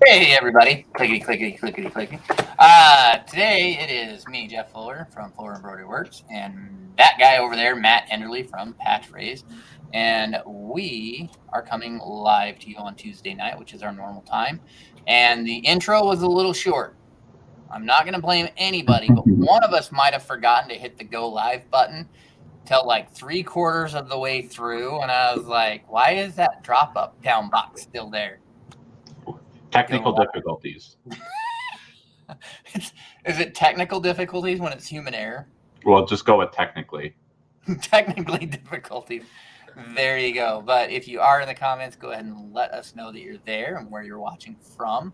Hey everybody, clickety clickety clickety clickety. Today it is me, Jeff Fuller from Fuller Embroidery Works, and that guy over there, Matt Enderley from Patch Raise, and we are coming live to you on Tuesday night, which is our normal time. And the intro was a little short. I'm not going to blame anybody, but one of us might have forgotten to hit the go live button till like 3/4 of the way through, and I was like, why is that drop up down box still there? Technical difficulties. Is it technical difficulties when it's human error? Well, just go with technically. Technically difficulties. There you go. But if you are in the comments, go ahead and let us know that you're there and where you're watching from.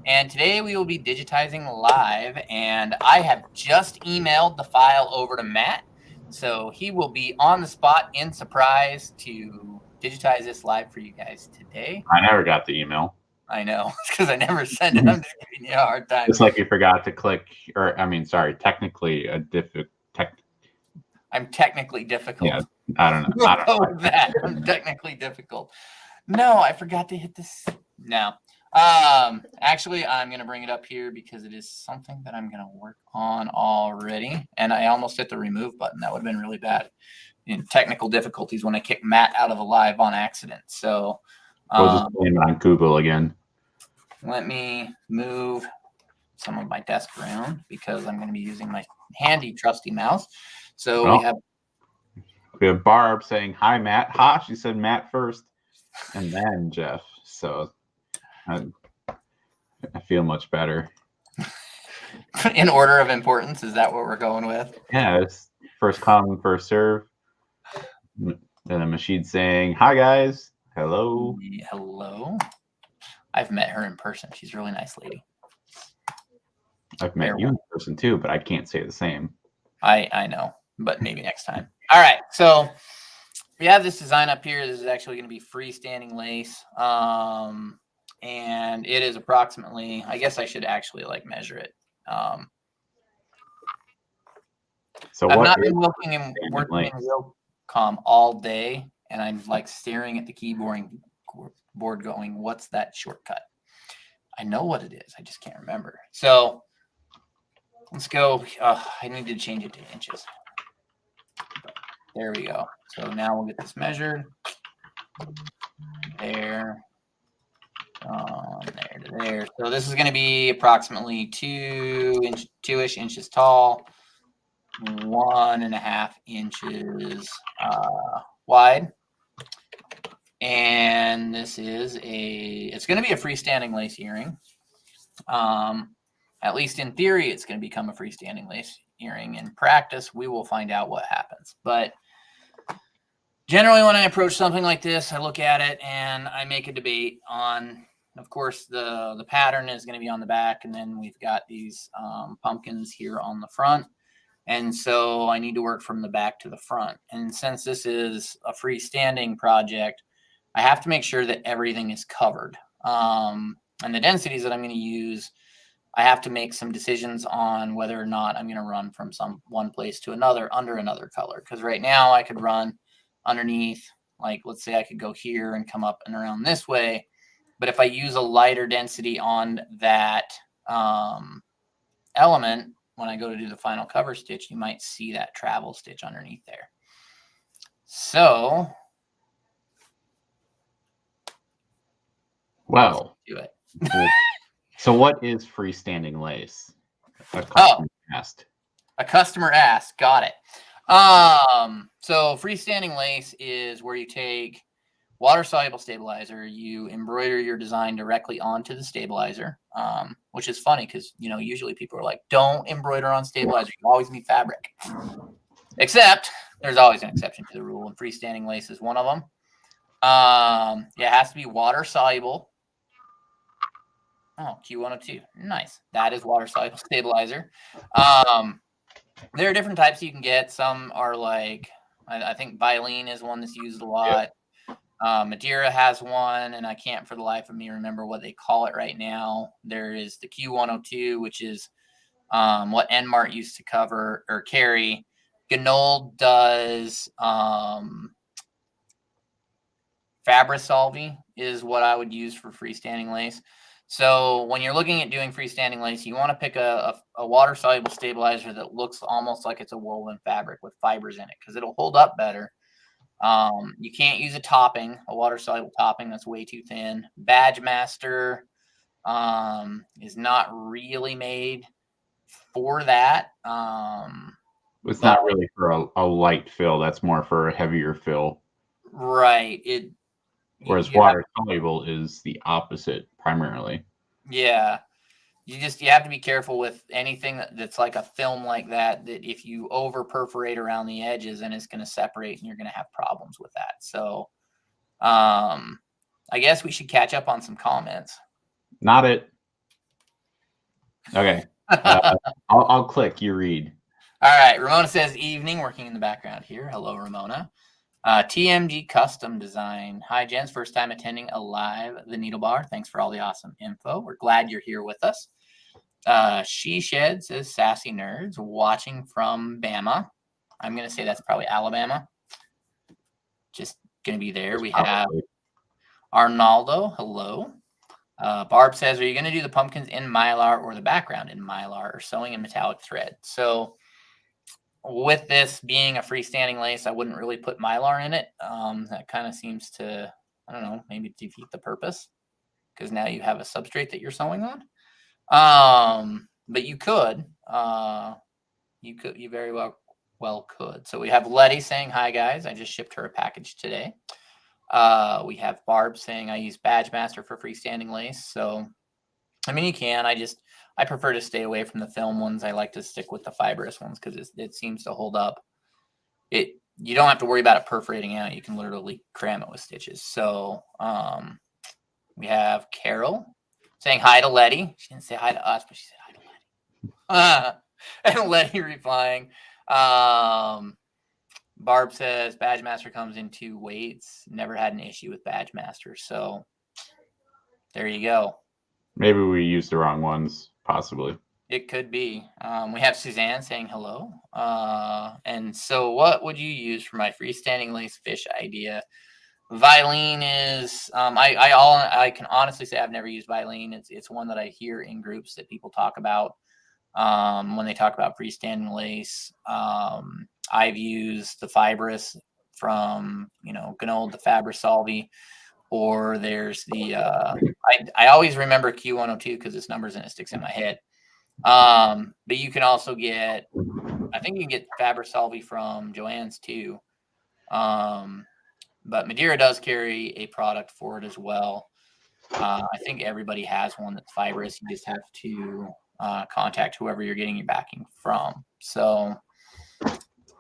And today we will be digitizing live, and I have just emailed the file over to Matt. So he will be on the spot in surprise to digitize this live for you guys today. I never got the email. I know, because I never sent it. I'm just giving you a hard time. It's like you forgot to click, technically I'm technically difficult. Yeah, I don't know. I don't know. With that. I'm technically difficult. No, I forgot to hit this. No. Actually, I'm going to bring it up here because it is something that I'm going to work on already. And I almost hit the remove button. That would have been really bad in technical difficulties when I kicked Matt out of a live on accident. So we'll just blame it on Google again. Let me move some of my desk around because I'm going to be using my handy, trusty mouse. So we have Barb saying, hi, Matt. Ha, she said Matt first, and then Jeff. So I feel much better. In order of importance, is that what we're going with? Yeah, it's first come, first serve. Then the machine saying, hi, guys. Hello. Hello. I've met her in person. She's a really nice lady. I've met you in person too, but I can't say the same. I know, but maybe next time. All right. So we have this design up here. This is actually going to be freestanding lace. And it is approximately, I guess I should actually measure it. So I've not been working in real calm all day, and I'm staring at the keyboard going, what's that shortcut? I know what it is. I just can't remember. So let's go. I need to change it to inches. There we go. So now we'll get this measured. There. There to there. So this is going to be approximately 2-ish inches tall, 1.5 inches wide. And this is it's going to be a freestanding lace earring. At least in theory, it's going to become a freestanding lace earring. In practice, we will find out what happens. But generally, when I approach something like this, I look at it and I make a debate on, of course, the pattern is going to be on the back, and then we've got these pumpkins here on the front. And so I need to work from the back to the front. And since this is a freestanding project, I have to make sure that everything is covered. And the densities that I'm going to use, I have to make some decisions on whether or not I'm going to run from one place to another under another color. Because right now I could run underneath, let's say I could go here and come up and around this way. But if I use a lighter density on that element, when I go to do the final cover stitch, you might see that travel stitch underneath there. So, well, do it. So what is freestanding lace? A customer asked. Got it. So freestanding lace is where you take water-soluble stabilizer, you embroider your design directly onto the stabilizer, which is funny because, usually people are like, don't embroider on stabilizer. You always need fabric. Except there's always an exception to the rule, and freestanding lace is one of them. It has to be water-soluble. Oh, Q102. Nice. That is water-soluble stabilizer. There are different types you can get. Some are I think Vilene is one that's used a lot. Madeira has one, and I can't for the life of me remember what they call it right now. There is the Q102, which is what Enmart used to cover or carry. Ganold does Fabrisolvi is what I would use for freestanding lace. So when you're looking at doing freestanding lace, you want to pick a water-soluble stabilizer that looks almost like it's a woven fabric with fibers in it, because it'll hold up better. You can't use a water-soluble topping that's way too thin. Badge Master is not really made for that. It's But not really for a light fill. That's more for a heavier fill. right, Whereas you have, water soluble is the opposite primarily. yeah. You have to be careful with anything that's like a film like that if you over perforate around the edges, and it's going to separate and you're going to have problems with that. So I guess we should catch up on some comments. Not it. Okay. I'll click. You read. All right. Ramona says, evening, working in the background here. Hello, Ramona. TMG Custom Design. Hi, gents. First time attending a live The Needle Bar. Thanks for all the awesome info. We're glad you're here with us. She Shed says, sassy nerds watching from Bama. I'm going to say that's probably Alabama. Just going to be there. We have Arnaldo. Hello. Barb says, are you going to do the pumpkins in Mylar or the background in Mylar or sewing in metallic thread? So with this being a freestanding lace, I wouldn't really put Mylar in it. That kind of seems to, I don't know, maybe defeat the purpose, because now you have a substrate that you're sewing on. But you could, you very well could. So we have Letty saying, hi guys, I just shipped her a package today. We have Barb saying, I use Badge Master for freestanding lace. So, I mean, you can, I prefer to stay away from the film ones. I like to stick with the fibrous ones because it seems to hold up. You don't have to worry about it perforating out. You can literally cram it with stitches. So, we have Carol saying hi to Letty. She didn't say hi to us, but she said hi to Letty. And Letty replying, Barb says Badge Master comes in 2 weights. Never had an issue with Badge Master. So there you go. Maybe we used the wrong ones, possibly. It could be. We have Suzanne saying hello. And so what would you use for my freestanding lace fish idea? Vilene is, I can honestly say I've never used Vilene. It's one that I hear in groups that people talk about when they talk about freestanding lace. I've used the fibrous from, Gnold to Fabrisolvi, or there's the, I always remember Q102 because its numbers and it sticks in my head. But you can also get, I think you can get Fabrisolvi from Joann's too. But Madeira does carry a product for it as well. I think everybody has one that's fibrous. You just have to contact whoever you're getting your backing from. So,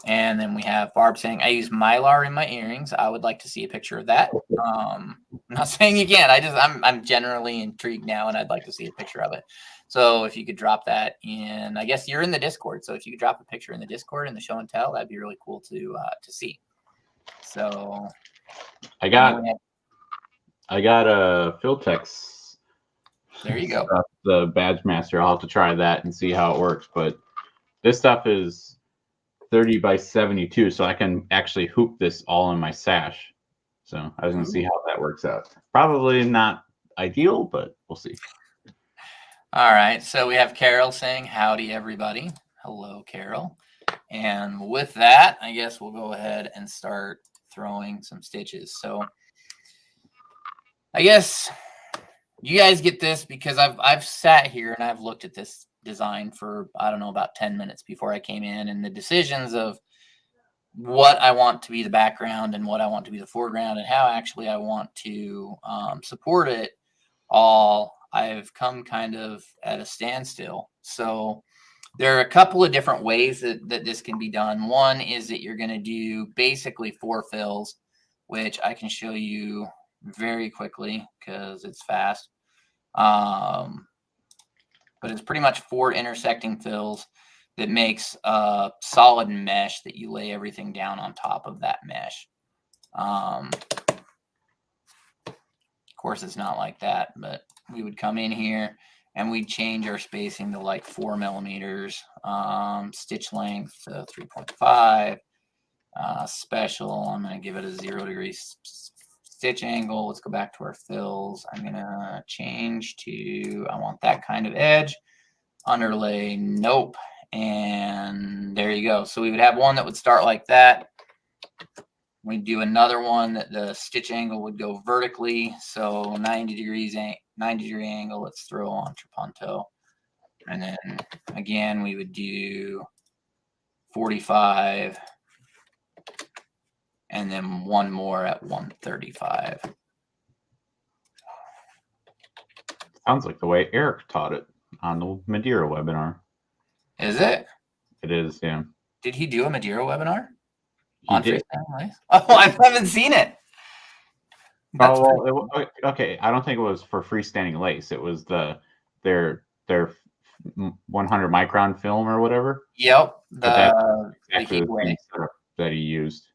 and then we have Barb saying, I use Mylar in my earrings. I would like to see a picture of that. I'm not saying you can't. I'm generally intrigued now, and I'd like to see a picture of it. So if you could drop that in, I guess you're in the Discord. So if you could drop a picture in the Discord in the show and tell, that'd be really cool to see. So I got a Filtex. There you go. The Badge Master. I'll have to try that and see how it works. But this stuff is 30 by 72, so I can actually hoop this all in my sash. So I was going to see how that works out. Probably not ideal, but we'll see. All right. So we have Carol saying, howdy, everybody. Hello, Carol. And with that, I guess we'll go ahead and start throwing some stitches. So I guess you guys get this because I've sat here and I've looked at this design for, I don't know, about 10 minutes before I came in, and the decisions of what I want to be the background and what I want to be the foreground and how actually I want to support it all, I've come kind of at a standstill. So there are a couple of different ways that this can be done. One is that you're going to do basically 4 fills, which I can show you very quickly because it's fast. But it's pretty much 4 intersecting fills that makes a solid mesh that you lay everything down on top of that mesh. Of course, it's not like that, but we would come in here and we'd change our spacing to like 4 millimeters, stitch length to 3.5, special. I'm going to give it a 0 degree stitch angle. Let's go back to our fills. I'm going to change to, I want that kind of edge. Underlay, nope. And there you go. So we would have one that would start like that. We do another one that the stitch angle would go vertically. So 90 degree angle. Let's throw on trapunto. And then again, we would do 45. And then one more at 135. Sounds like the way Eric taught it on the Madeira webinar. Is it? It is, yeah. Did he do a Madeira webinar? He did. Freestanding Lace? Oh, I haven't seen it. That's okay. I don't think it was for Freestanding Lace. It was their 100 micron film or whatever. Yep. Exactly the same setup that he used.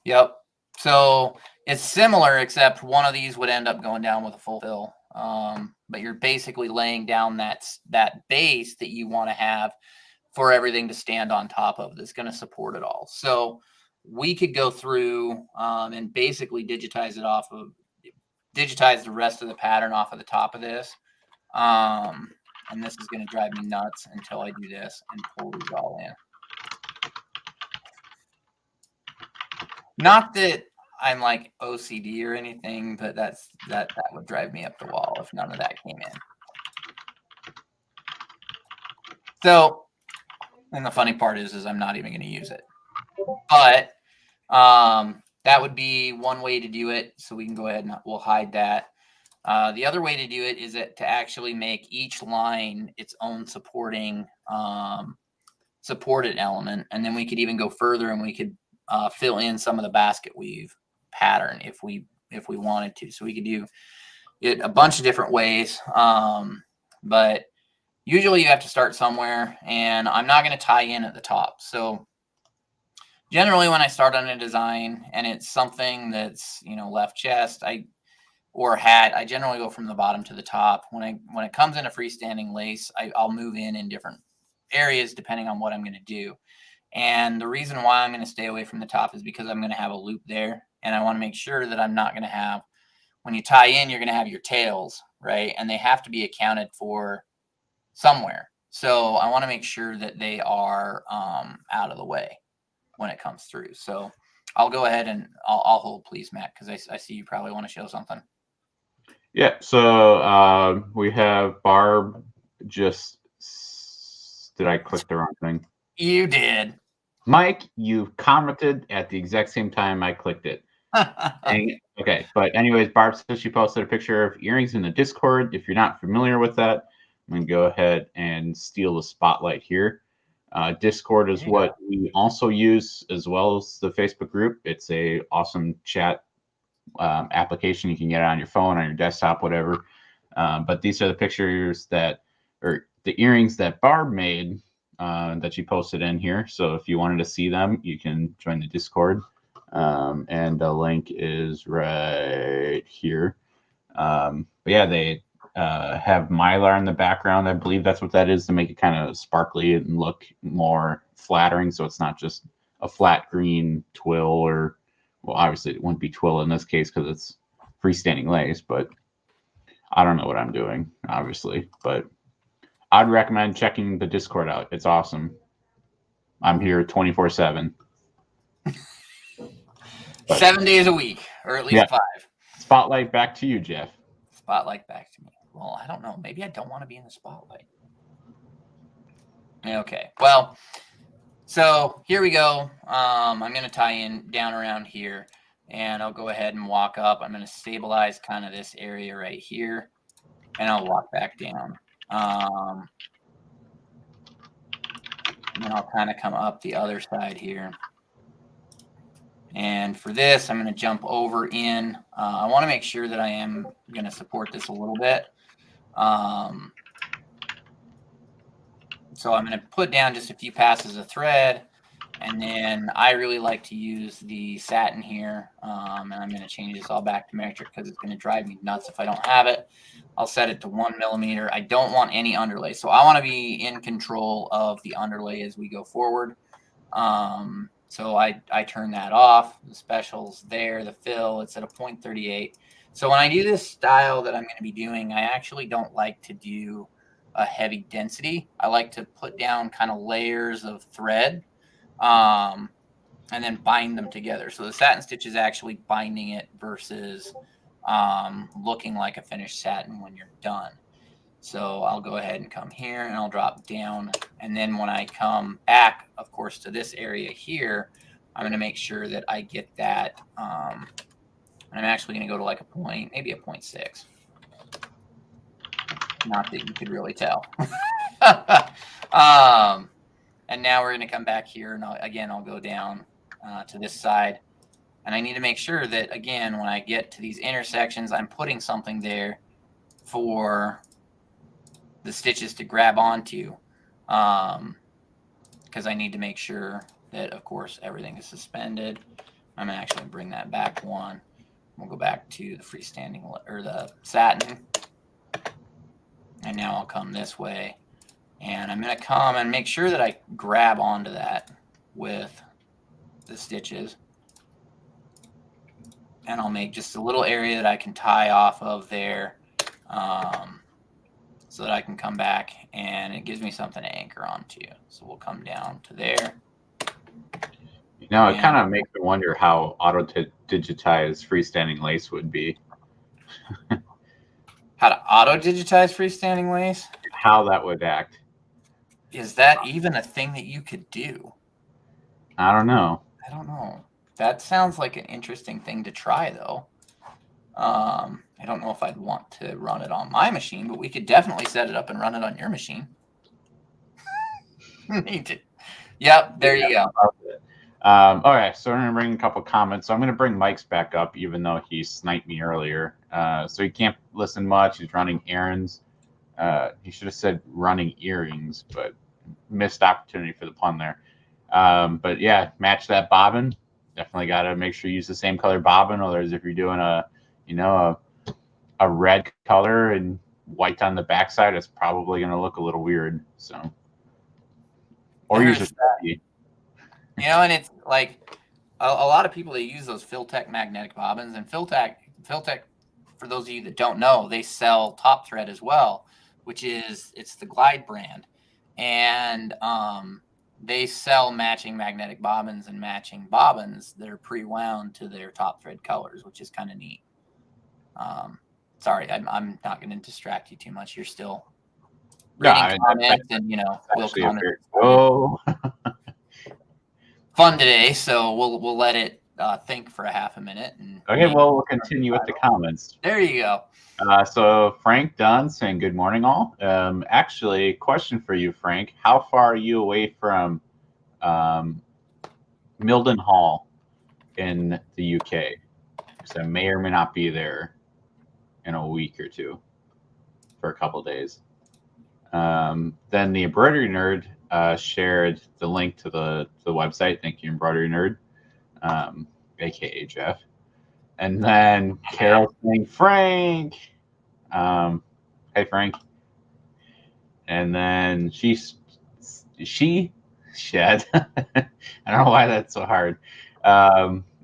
Yep. So it's similar, except one of these would end up going down with a full fill. But you're basically laying down that base that you want to have for everything to stand on top of that's going to support it all. So we could go through and basically digitize the rest of the pattern off of the top of this. And this is going to drive me nuts until I do this and pull these all in. Not that I'm like OCD or anything, but that would drive me up the wall if none of that came in. So, and the funny part is I'm not even going to use it. But that would be one way to do it. So we can go ahead and we'll hide that. The other way to do it is to actually make each line its own supported element, and then we could even go further and we could fill in some of the basket weave pattern if we wanted to. So we could do it a bunch of different ways, but usually you have to start somewhere, and I'm not going to tie in at the top. So generally when I start on a design and it's something that's, left chest, or hat, I generally go from the bottom to the top. When it comes into freestanding lace, I'll move in different areas depending on what I'm going to do. And the reason why I'm going to stay away from the top is because I'm going to have a loop there, and I want to make sure that I'm not going to have, when you tie in, you're going to have your tails, right? And they have to be accounted for somewhere. So I want to make sure that they are out of the way when it comes through. So I'll go ahead and I'll hold, please, Matt, because I see you probably want to show something. Yeah, so we have Barb just, did I click the wrong thing? You did. Mike, you commented at the exact same time I clicked it. Okay, but anyways, Barb says she posted a picture of earrings in the Discord. If you're not familiar with that, I'm going to go ahead and steal the spotlight here. Discord is what we also use as well as the Facebook group. It's a awesome chat application. You can get it on your phone, on your desktop, whatever. But these are the pictures or the earrings that Barb made that she posted in here. So if you wanted to see them, you can join the Discord. And the link is right here. But yeah, they have Mylar in the background. I believe that's what that is, to make it kind of sparkly and look more flattering. So it's not just a flat green twill, or, well, obviously it wouldn't be twill in this case because it's freestanding lace, but I don't know what I'm doing, obviously. But I'd recommend checking the Discord out. It's awesome. I'm here 24/7. 7 days a week, or at least 5. Spotlight back to you, Jeff. Spotlight back to me. Well, I don't know. Maybe I don't want to be in the spotlight. Okay. Well, so here we go. I'm going to tie in down around here, and I'll go ahead and walk up. I'm going to stabilize kind of this area right here, and I'll walk back down. And then I'll kind of come up the other side here. And for this, I'm going to jump over in. I want to make sure that I am going to support this a little bit. So I'm going to put down just a few passes of thread. And then I really like to use the satin here. And I'm going to change this all back to metric because it's going to drive me nuts if I don't have it. I'll set it to 1 millimeter. I don't want any underlay. So I want to be in control of the underlay as we go forward. So I turn that off. The special's there, the fill, it's at a 0.38. So when I do this style that I'm going to be doing, I actually don't like to do a heavy density. I like to put down kind of layers of thread and then bind them together. So the satin stitch is actually binding it versus looking like a finished satin when you're done. So I'll go ahead and come here and I'll drop down. And then when I come back, of course, to this area here, I'm going to make sure that I get that. I'm actually going to go to like a point, maybe a 0.6. Not that you could really tell. And now we're going to come back here. And I'll go down to this side. And I need to make sure that, again, when I get to these intersections, I'm putting something there for the stitches to grab onto, because I need to make sure that, of course, everything is suspended. I'm going to actually bring that back one. We'll go back to the freestanding or the satin. And now I'll come this way. And I'm going to come and make sure that I grab onto that with the stitches. And I'll make just a little area that I can tie off of there, so that I can come back and it gives me something to anchor onto. So we'll come down to there. It kind of makes me wonder how auto-digitized freestanding lace would be. How to auto-digitize freestanding lace? How that would act. Is that even a thing that you could do? I don't know. I don't know. That sounds like an interesting thing to try, though. I don't know if I'd want to run it on my machine, but we could definitely set it up and run it on your machine. Need to. Yep, there you go. All right, so we're going to bring a couple comments. So I'm going to bring Mike's back up, even though he sniped me earlier. So he can't listen much. He's running errands. He should have said running earrings, but missed opportunity for the pun there. But yeah, match that bobbin. Definitely got to make sure you use the same color bobbin. Otherwise, if you're doing a red color and white on the backside, it's probably going to look a little weird. So, or use a and it's like a lot of people, they use those Filtech magnetic bobbins, and Filtech, for those of you that don't know, they sell top thread as well, it's the Glide brand, and they sell matching magnetic bobbins and matching bobbins that are pre-wound to their top thread colors, which is kind of neat. Sorry, I'm not going to distract you too much. You're still reading comments, and we'll comment. Oh, fun today, so we'll let it think for a half a minute. And okay, well, we'll continue with the comments. There you go. So Frank Dunn saying good morning, all. Actually, question for you, Frank. How far are you away from Milden Hall in the UK? Because I may or may not be there in a week or two for a couple days. Then the Embroidery Nerd shared the link to the website. Thank you, Embroidery Nerd, aka Jeff. And then Carol saying Frank. Hey Frank. And then she shed. I don't know why that's so hard.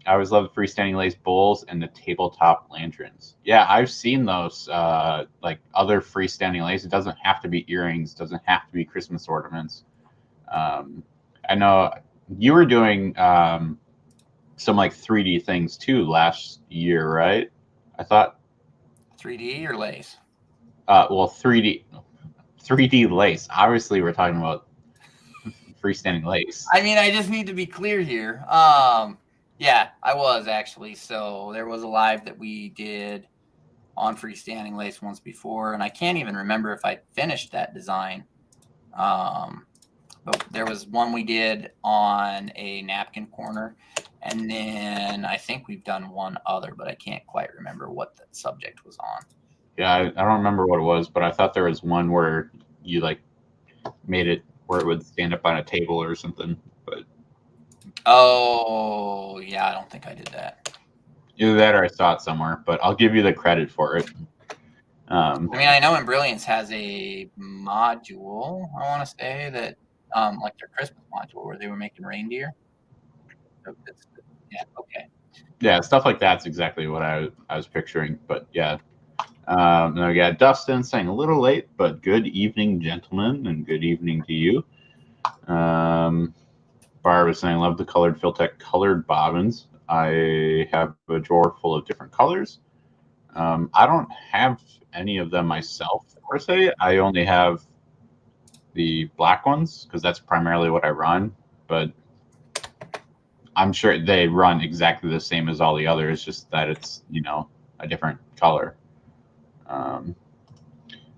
I always love the freestanding lace bowls and the tabletop lanterns. Yeah, I've seen those, like other freestanding lace. It doesn't have to be earrings. Doesn't have to be Christmas ornaments. I know you were doing some like 3D things too last year, right? I thought 3D or lace. Well, 3D lace. Obviously, we're talking about freestanding lace. I mean, I just need to be clear here. Yeah, I was actually. So there was a live that we did on freestanding lace once before, and I can't even remember if I finished that design. But there was one we did on a napkin corner, and then I think we've done one other, but I can't quite remember what the subject was on. Yeah, I don't remember what it was, but I thought there was one where you like made it where it would stand up on a table or something. But oh yeah, I don't think I did that. Either that or I saw it somewhere, but I'll give you the credit for it. I mean, I know Embrilliance has a module, I want to say, that like their Christmas module where they were making reindeer. Yeah. Okay. Yeah, stuff like that's exactly what I was picturing. But yeah. Then we got Dustin saying a little late, but good evening, gentlemen, and good evening to you. Barb is saying, love the colored Filtech colored bobbins. I have a drawer full of different colors. I don't have any of them myself, per se. I only have the black ones because that's primarily what I run. But I'm sure they run exactly the same as all the others, just that it's, a different color.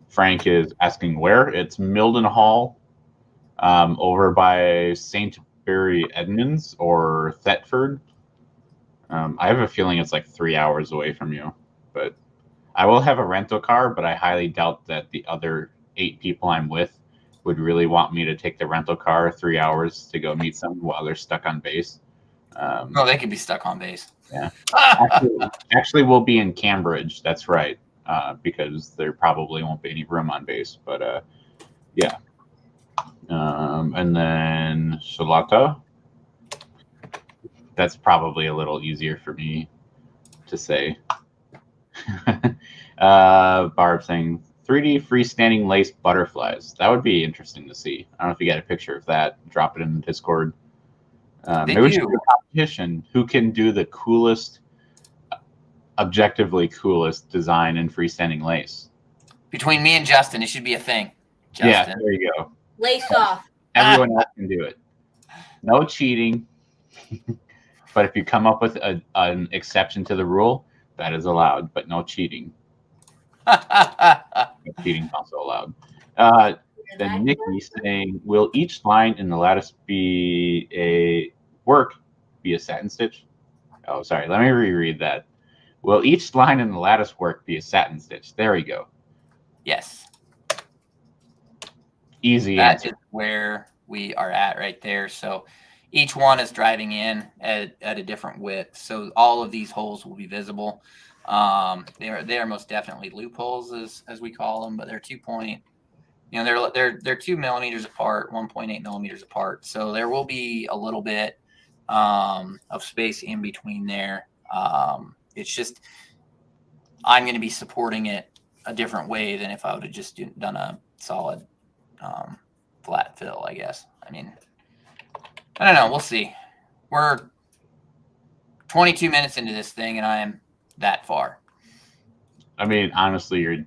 Frank is asking where. It's Mildenhall, over by St. Barry Edmonds or Thetford. I have a feeling it's like 3 hours away from you, but I will have a rental car, but I highly doubt that the other 8 people I'm with would really want me to take the rental car 3 hours to go meet someone while they're stuck on base. No, they could be stuck on base. Yeah. Actually, we'll be in Cambridge. That's right, because there probably won't be any room on base. But yeah. And then Shalata. That's probably a little easier for me to say. Barb saying 3D freestanding lace butterflies. That would be interesting to see. I don't know if you got a picture of that. Drop it in the Discord. Maybe we should do a competition. Who can do the coolest, objectively coolest design in freestanding lace? Between me and Justin, it should be a thing. Justin. Yeah, there you go. Lace off. Everyone else can do it. No cheating. But if you come up with an exception to the rule, that is allowed, but no cheating. Cheating is also allowed. Then Nikki saying, will each line in the lattice be a satin stitch? Oh, sorry. Let me reread that. Will each line in the lattice work be a satin stitch? There we go. Yes. Easy answer. That is where we are at right there. So each one is driving in at a different width. So all of these holes will be visible. They are most definitely loopholes as we call them, but they're 2-point. They're 2 millimeters apart, 1.8 millimeters apart. So there will be a little bit of space in between there. It's just I'm going to be supporting it a different way than if I would have just done a solid flat fill, I guess. I mean, I don't know. We'll see. We're 22 minutes into this thing, and I am that far. I mean, honestly,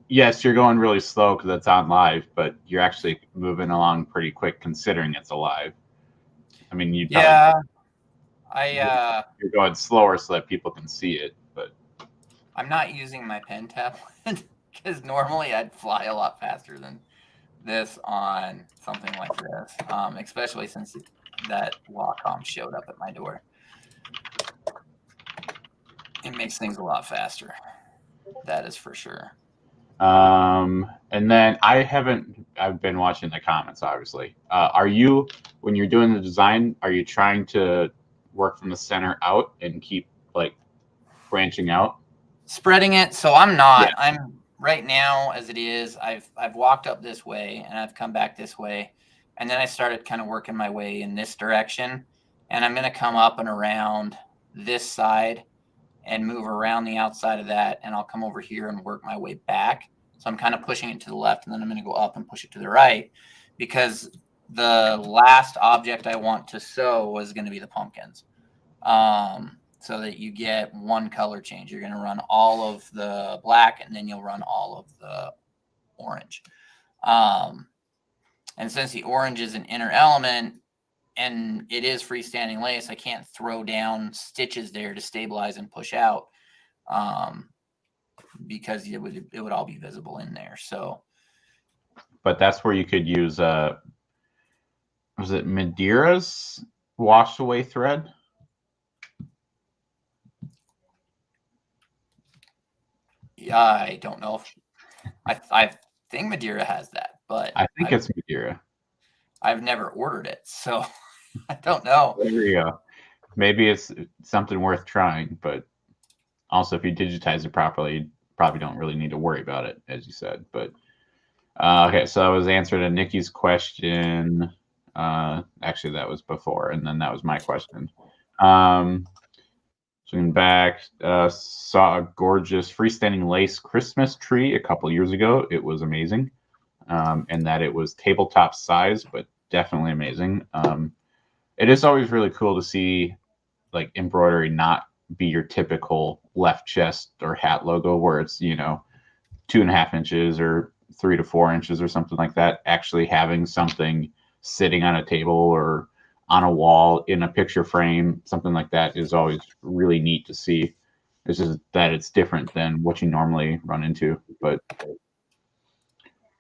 you're going really slow because it's on live, but you're actually moving along pretty quick considering it's a live. I mean, you're going slower so that people can see it, but I'm not using my pen tablet because normally I'd fly a lot faster than this on something like this, especially since that Wacom showed up at my door. It makes things a lot faster. That is for sure. And then I've been watching the comments, obviously. Are you, when you're doing the design, are you trying to work from the center out and keep like branching out? Spreading it. So I'm not. Yeah. I'm right now as it is. I've walked up this way and I've come back this way, and then I started kind of working my way in this direction, and I'm going to come up and around this side and move around the outside of that, and I'll come over here and work my way back. So I'm kind of pushing it to the left, and then I'm going to go up and push it to the right, because the last object I want to sew is going to be the pumpkins. So that you get one color change. You're going to run all of the black, and then you'll run all of the orange. And since the orange is an inner element and it is freestanding lace, I can't throw down stitches there to stabilize and push out, because it would all be visible in there. So, but that's where you could use was it Madeira's wash away thread? yeah, I don't know if I think Madeira has that, but I think it's Madeira. I've never ordered it, so I don't know. There you go. Maybe it's something worth trying, but also if you digitize it properly, you probably don't really need to worry about it, as you said. But okay, so I was answering Nikki's question. Actually, that was before, and then that was my question. Swinging back, saw a gorgeous freestanding lace Christmas tree a couple years ago. It was amazing, and that it was tabletop size, but definitely amazing. It is always really cool to see like embroidery not be your typical left chest or hat logo, where it's 2.5 inches or 3 to 4 inches or something like that. Actually having something sitting on a table or on a wall in a picture frame, something like that, is always really neat to see. It's just that it's different than what you normally run into. But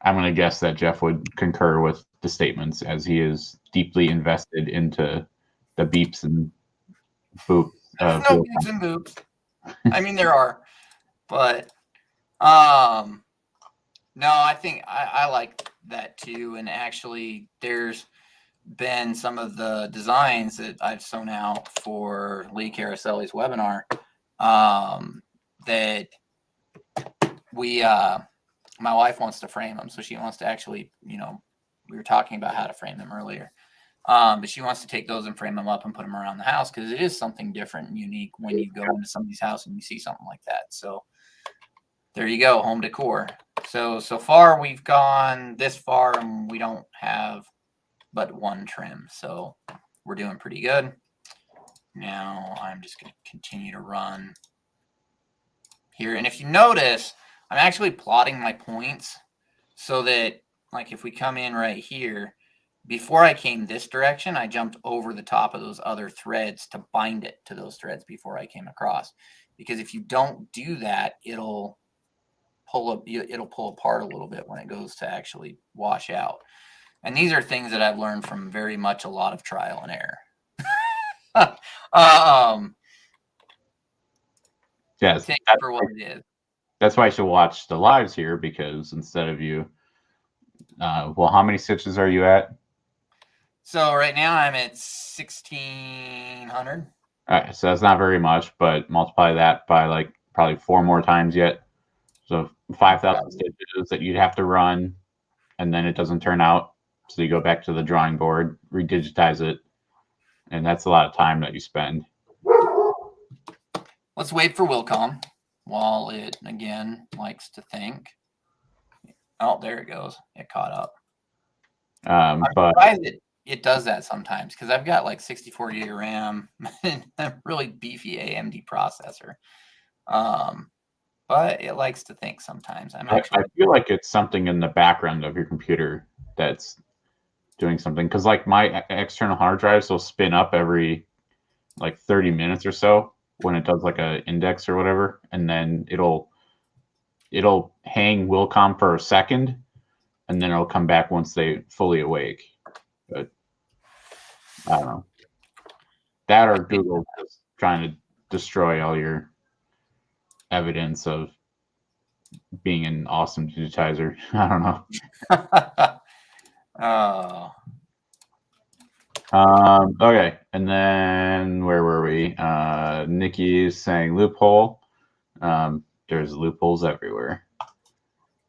I'm going to guess that Jeff would concur with the statements, as he is deeply invested into the beeps and boops. There's no beeps and boops. I mean, there are, but no, I think I like that too. And actually, there's been some of the designs that I've sewn out for Lee Caroselli's webinar that my wife wants to frame them. So she wants to actually, we were talking about how to frame them earlier. But she wants to take those and frame them up and put them around the house, because it is something different and unique when you go into somebody's house and you see something like that. So there you go, home decor. So far we've gone this far and we don't have but one trim. So we're doing pretty good. Now I'm just going to continue to run here. And if you notice, I'm actually plotting my points so that, like, if we come in right here, before I came this direction, I jumped over the top of those other threads to bind it to those threads before I came across. Because if you don't do that, it'll pull apart a little bit when it goes to actually wash out. And these are things that I've learned from very much a lot of trial and error. Yes, take it for what it is. That's why I should watch the lives here, because instead of you, well, how many stitches are you at? So right now I'm at 1,600. All right, so that's not very much, but multiply that by like probably 4 more times yet. So 5,000 stitches that you'd have to run, and then it doesn't turn out. So you go back to the drawing board, redigitize it, and that's a lot of time that you spend. Let's wait for Wilcom while it, again, likes to think. Oh, there it goes. It caught up. I'm surprised it does that sometimes, because I've got like 64 gig of RAM and a really beefy AMD processor. But it likes to think sometimes. I feel like it's something in the background of your computer that's doing something, because like my external hard drives will spin up every like 30 minutes or so when it does like a index or whatever, and then it'll hang Wilcom for a second, and then it'll come back once they fully awake. But I don't know. That or Google just trying to destroy all your evidence of being an awesome digitizer. I don't know. Oh. Okay, and then where were we? Nikki's saying loophole. There's loopholes everywhere.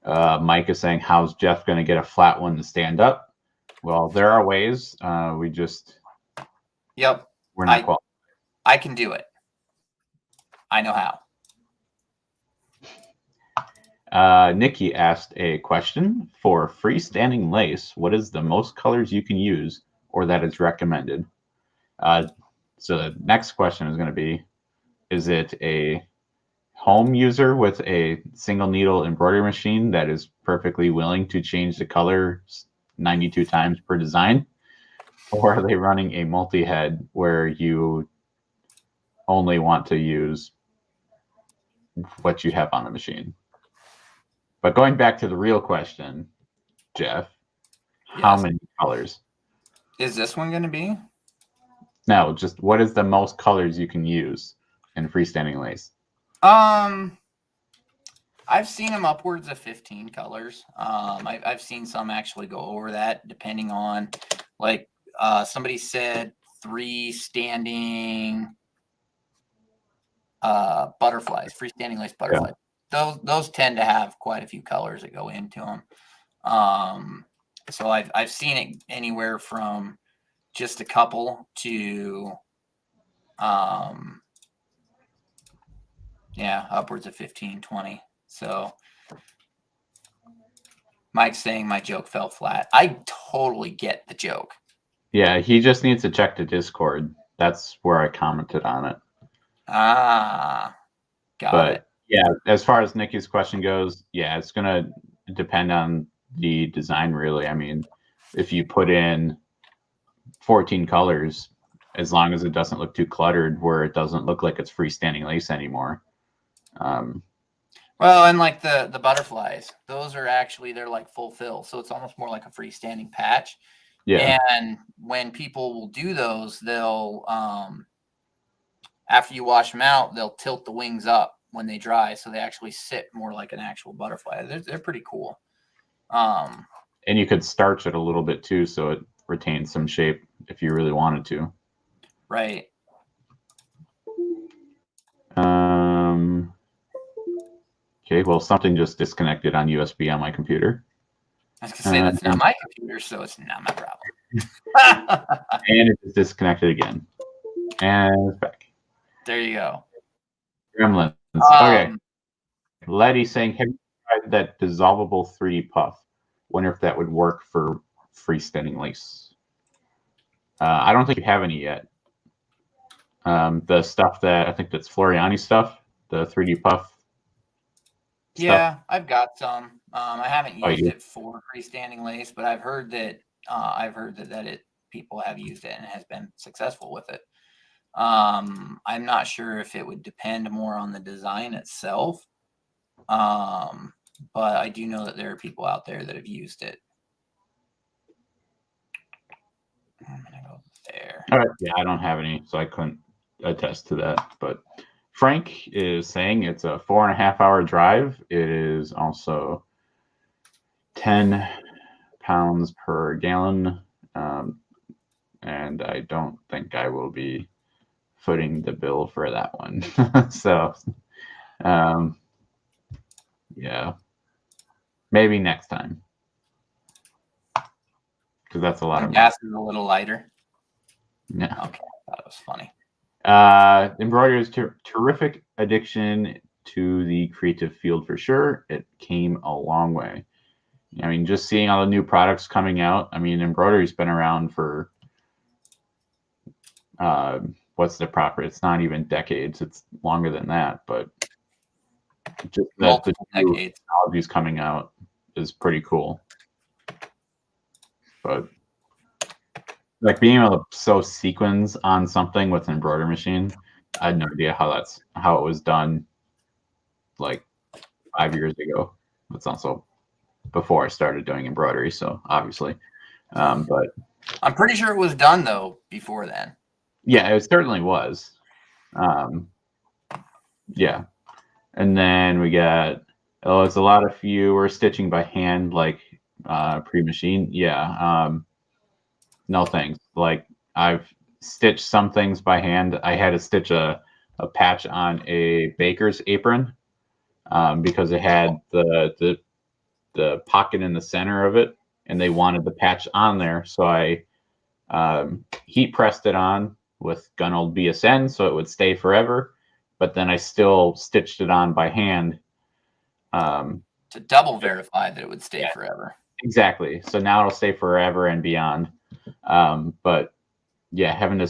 Mike is saying, how's Jeff going to get a flat one to stand up? Well, there are ways. We just... Yep. We're not qualified. I can do it. I know how. Nikki asked a question for freestanding lace. What is the most colors you can use, or that is recommended? So the next question is going to be, is it a home user with a single needle embroidery machine that is perfectly willing to change the color 92 times per design? Or are they running a multi-head where you only want to use what you have on the machine? But going back to the real question, Jeff, how many colors? Is this one going to be? No, just what is the most colors you can use in freestanding lace? I've seen them upwards of 15 colors. I've seen some actually go over that, depending on, like, somebody said 3 standing butterflies, freestanding lace butterflies. Yeah. Those tend to have quite a few colors that go into them. So I've seen it anywhere from just a couple to upwards of 15, 20. So Mike's saying my joke fell flat. I totally get the joke. Yeah, he just needs to check the Discord. That's where I commented on it. Got it. Yeah, as far as Nikki's question goes, yeah, it's gonna depend on the design, really. I mean, if you put in 14 colors, as long as it doesn't look too cluttered, where it doesn't look like it's freestanding lace anymore. Well, and like the butterflies, those are actually, they're like full fill, so it's almost more like a freestanding patch. Yeah. And when people will do those, they'll after you wash them out, they'll tilt the wings up when they dry, so they actually sit more like an actual butterfly. They're pretty cool. And you could starch it a little bit too, so it retains some shape if you really wanted to. Right. Okay, well, something just disconnected on USB on my computer. I was gonna say that's not my computer, so it's not my problem. And it is disconnected again. And it's back. There you go. Gremlins. Okay. Letty saying, have you tried that dissolvable 3D puff? Wonder if that would work for freestanding lace. I don't think you have any yet. The stuff that I think that's Floriani stuff, the 3D puff. Yeah, I've got some. I haven't used you? it for freestanding lace, but I've heard that people have used it and has been successful with it. I'm not sure if it would depend more on the design itself, but I do know that there are people out there that have used it. I'm gonna go there. All right. Yeah, I don't have any, so I couldn't attest to that. But Frank is saying it's a 4.5 hour drive. It is also 10 pounds per gallon. And I don't think I will be footing the bill for that one. So, yeah, maybe next time. Because that's a lot of gas is a little lighter. Yeah. Okay, I thought it was funny. Embroidery is terrific addiction to the creative field for sure. It came a long way. I mean, just seeing all the new products coming out. I mean, embroidery's been around for what's the proper? It's not even decades. It's longer than that. But just that the new technologies coming out is pretty cool. But like being able to sew sequins on something with an embroidery machine, I had no idea how it was done like 5 years ago. That's also before I started doing embroidery, so obviously. But I'm pretty sure it was done though before then. Yeah, it certainly was. Yeah. And then we got it's a lot of fewer stitching by hand, like pre-machine. Yeah. No thanks. Like I've stitched some things by hand. I had to stitch a patch on a baker's apron because it had the pocket in the center of it, and they wanted the patch on there. So I heat pressed it on with gun old BSN so it would stay forever. But then I still stitched it on by hand. To double verify that it would stay forever. Exactly. So now it'll stay forever and beyond. But yeah, having to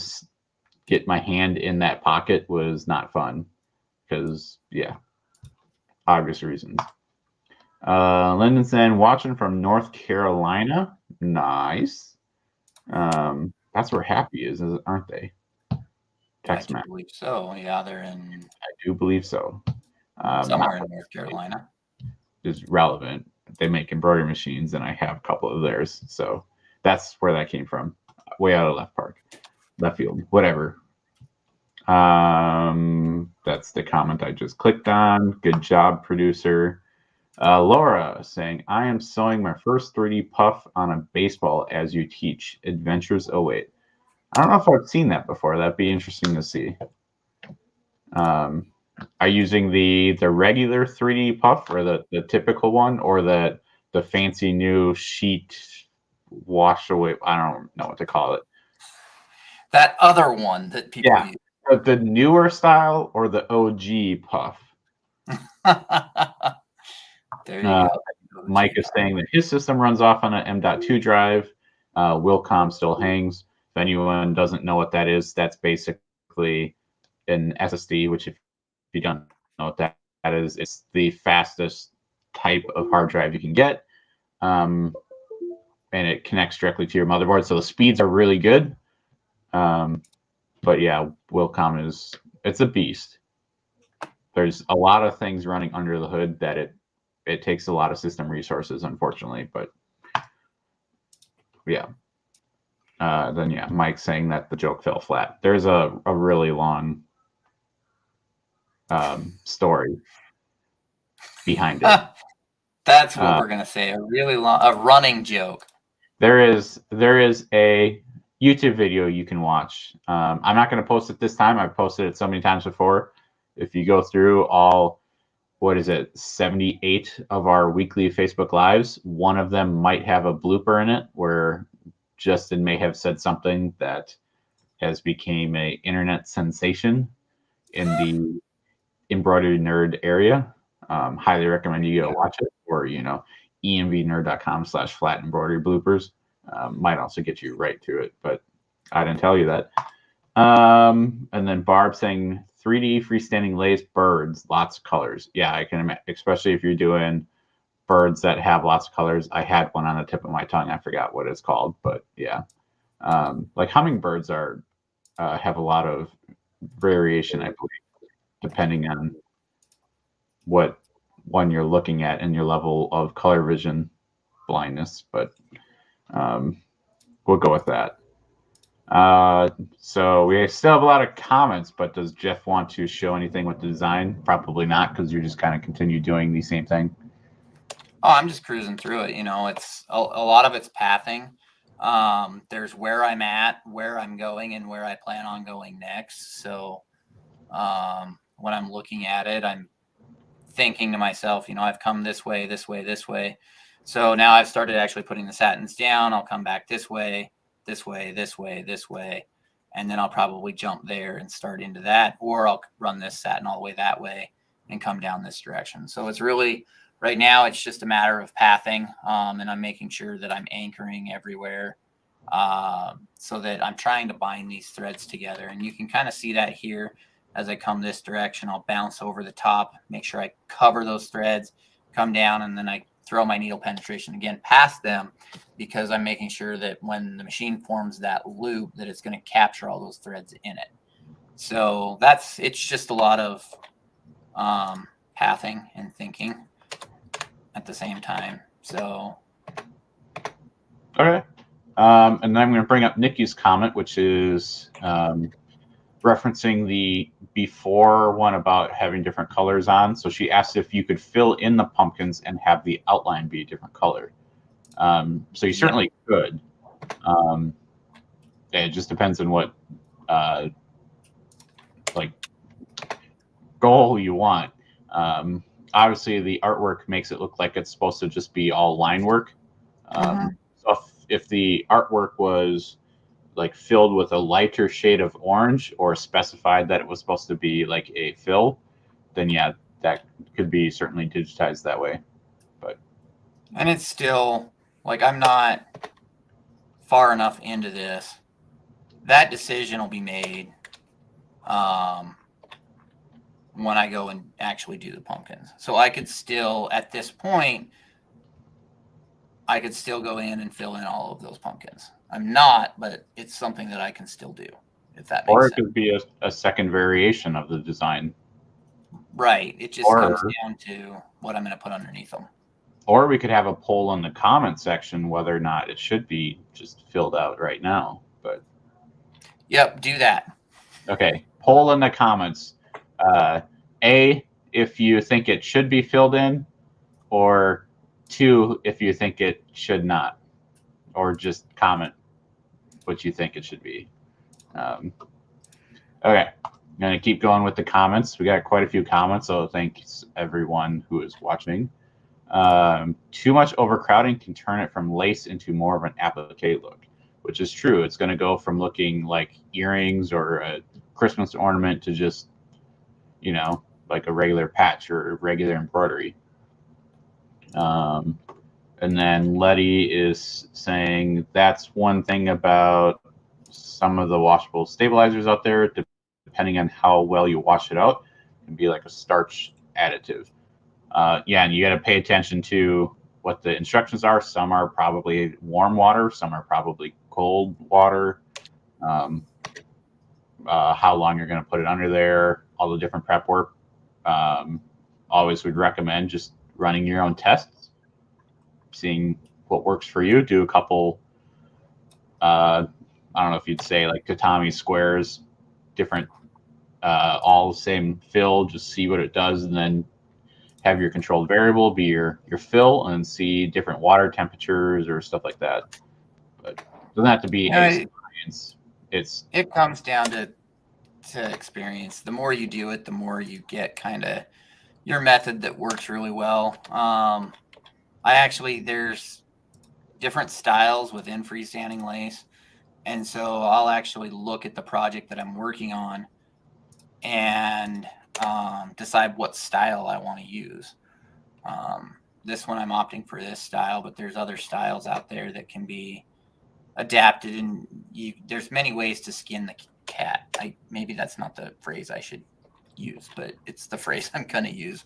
get my hand in that pocket was not fun because, yeah, obvious reasons. Lyndon saying, watching from North Carolina. Nice. That's where Happy is, aren't they? Text I believe so. Yeah, they're in. I do believe so. Somewhere in North Carolina. Is relevant. They make embroidery machines, and I have a couple of theirs. So that's where that came from. Way out of left field, whatever. That's the comment I just clicked on. Good job, producer. Laura saying, I am sewing my first 3D puff on a baseball as you teach. Adventures await. I don't know if I've seen that before. That'd be interesting to see. Are you using the regular 3D puff or the typical one, or the fancy new sheet washed away. I don't know what to call it. That other one that people use. The newer style or the OG puff. There you go. Mike is saying that his system runs off on an M.2 drive. Wilcom still hangs. If anyone doesn't know what that is, that's basically an SSD, which if you don't know what that is, it's the fastest type of hard drive you can get. And it connects directly to your motherboard. So the speeds are really good. But yeah, Wilcom it's a beast. There's a lot of things running under the hood that it takes a lot of system resources, unfortunately. But yeah. Then yeah, Mike saying that the joke fell flat. There's a really long story behind it. That's what we're gonna say. A really long, a running joke. There is a YouTube video you can watch. I'm not going to post it this time. I've posted it so many times before. If you go through all, 78 of our weekly Facebook Lives, one of them might have a blooper in it where Justin may have said something that has become a internet sensation in the embroidery nerd area. Highly recommend you go watch it, or emvnerd.com/flat embroidery bloopers. Might also get you right to it, but I didn't tell you that. And then Barb saying 3D freestanding lace birds, lots of colors. Yeah, I can imagine, especially if you're doing birds that have lots of colors. I had one on the tip of my tongue. I forgot what it's called, but yeah. Like hummingbirds have a lot of variation, I believe, depending on what one you're looking at and your level of color vision blindness, but we'll go with that. So we still have a lot of comments, but does Jeff want to show anything with the design? Probably not, because you're just kind of continue doing the same thing. Oh, I'm just cruising through it. It's a lot of it's pathing. There's where I'm at, where I'm going, and where I plan on going next. So when I'm looking at it, I'm thinking to myself, I've come this way, this way, this way. So now I've started actually putting the satins down. I'll come back this way, this way, this way, this way. And then I'll probably jump there and start into that, or I'll run this satin all the way that way and come down this direction. So it's really, right now, it's just a matter of pathing. And I'm making sure that I'm anchoring everywhere so that I'm trying to bind these threads together. And you can kind of see that here. As I come this direction, I'll bounce over the top, make sure I cover those threads, come down, and then I throw my needle penetration again past them, because I'm making sure that when the machine forms that loop, that it's going to capture all those threads in it. So it's just a lot of pathing and thinking at the same time. So. Okay. And then I'm going to bring up Nikki's comment, which is referencing the before one about having different colors on. So she asked if you could fill in the pumpkins and have the outline be a different color. So you certainly could. It just depends on what goal you want. Obviously, the artwork makes it look like it's supposed to just be all line work. So if the artwork was like filled with a lighter shade of orange, or specified that it was supposed to be like a fill, then yeah, that could be certainly digitized that way. And it's still like, I'm not far enough into this. That decision will be made when I go and actually do the pumpkins. So I could still, at this point, I could still go in and fill in all of those pumpkins. I'm not, but it's something that I can still do, if that makes sense. Or it could be a second variation of the design. Right. It just comes down to what I'm going to put underneath them. Or we could have a poll in the comment section whether or not it should be just filled out right now. But yep, do that. Okay, poll in the comments. A, if you think it should be filled in, or 2, if you think it should not, or just comment what you think it should be. Okay, I'm going to keep going with the comments. We got quite a few comments, so thanks everyone who is watching. Too much overcrowding can turn it from lace into more of an applique look, which is true. It's going to go from looking like earrings or a Christmas ornament to just, like a regular patch or regular embroidery. And then Letty is saying that's one thing about some of the washable stabilizers out there, depending on how well you wash it out, it can be like a starch additive. Yeah, and you got to pay attention to what the instructions are. Some are probably warm water, some are probably cold water. How long you're going to put it under there, all the different prep work. Always would recommend just running your own tests, seeing what works for you. Do a couple, I don't know if you'd say like tatami squares, different, all the same fill, just see what it does, and then have your controlled variable be your fill and see different water temperatures or stuff like that. But it doesn't have to be a science. It comes down to experience. The more you do it, the more you get kind of your method that works really well. There's different styles within freestanding lace. And so I'll actually look at the project that I'm working on and decide what style I want to use. This one I'm opting for this style, but there's other styles out there that can be adapted, and there's many ways to skin the cat. Maybe that's not the phrase I should use, but it's the phrase I'm going to use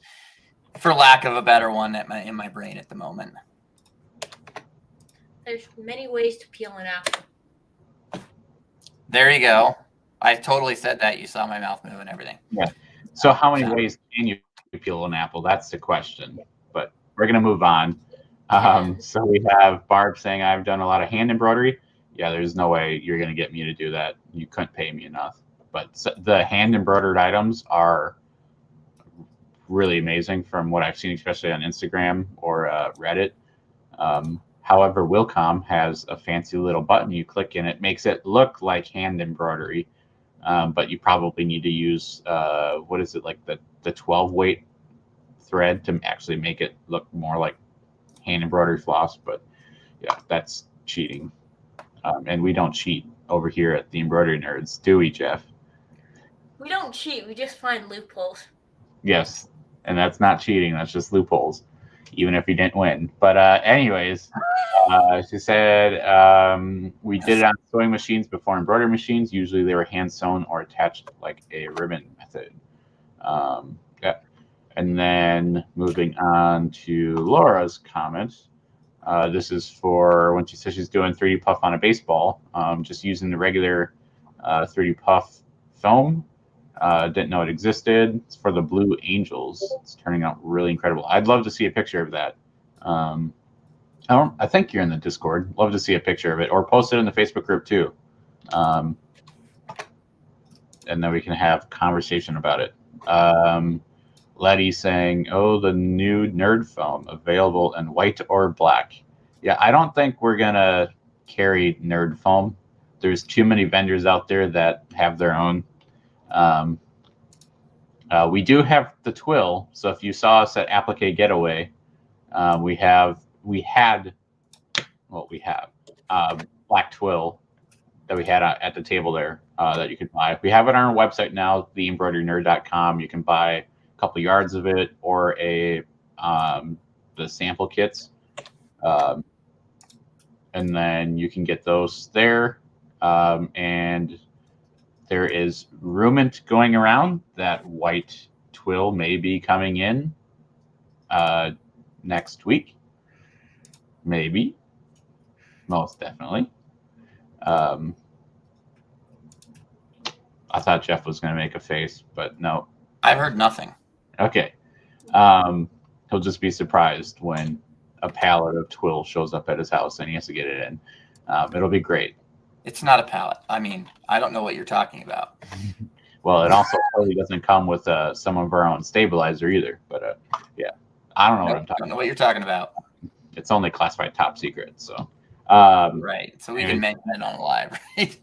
for lack of a better one in my brain at the moment. There's many ways to peel an apple. There you go. I totally said that. You saw my mouth move and everything. Yeah. So how many ways can you peel an apple? That's the question. But we're going to move on. So we have Barb saying, I've done a lot of hand embroidery. Yeah, there's no way you're going to get me to do that. You couldn't pay me enough. But the hand embroidered items are really amazing from what I've seen, especially on Instagram or Reddit. However, Wilcom has a fancy little button you click and it makes it look like hand embroidery. But you probably need to use, what is it, like the 12 weight thread to actually make it look more like hand embroidery floss. But yeah, that's cheating. And we don't cheat over here at the Embroidery Nerds, do we, Jeff? We don't cheat. We just find loopholes. Yes, and that's not cheating. That's just loopholes, even if you didn't win. But anyways, she said we did it on sewing machines before embroidery machines. Usually they were hand sewn or attached like a ribbon method. Yeah. And then moving on to Laura's comment. This is for when she says she's doing 3D puff on a baseball, just using the regular 3D puff foam. Didn't know it existed. It's for the Blue Angels. It's turning out really incredible. I'd love to see a picture of that. I think you're in the Discord. Love to see a picture of it, or post it in the Facebook group too. And then we can have conversation about it. Letty saying, "Oh, the new nerd foam available in white or black." Yeah, I don't think we're gonna carry nerd foam. There's too many vendors out there that have their own. We do have the twill. So if you saw us at Applique Getaway, we had black twill that we had at the table there that you could buy. We have it on our website now, theembroiderynerd.com. You can buy a couple yards of it or the sample kits. And then you can get those there. And there is rumor going around that white twill may be coming in next week. Maybe. Most definitely. I thought Jeff was going to make a face, but no. I've heard nothing. Okay. He'll just be surprised when a pallet of twill shows up at his house and he has to get it in. It'll be great. It's not a pallet. I mean, I don't know what you're talking about. Well, it also probably doesn't come with some of our own stabilizer either. But yeah, I don't know what I'm talking about. I don't know what you're talking about. It's only classified top secret. So right. So we can mention it on live, right?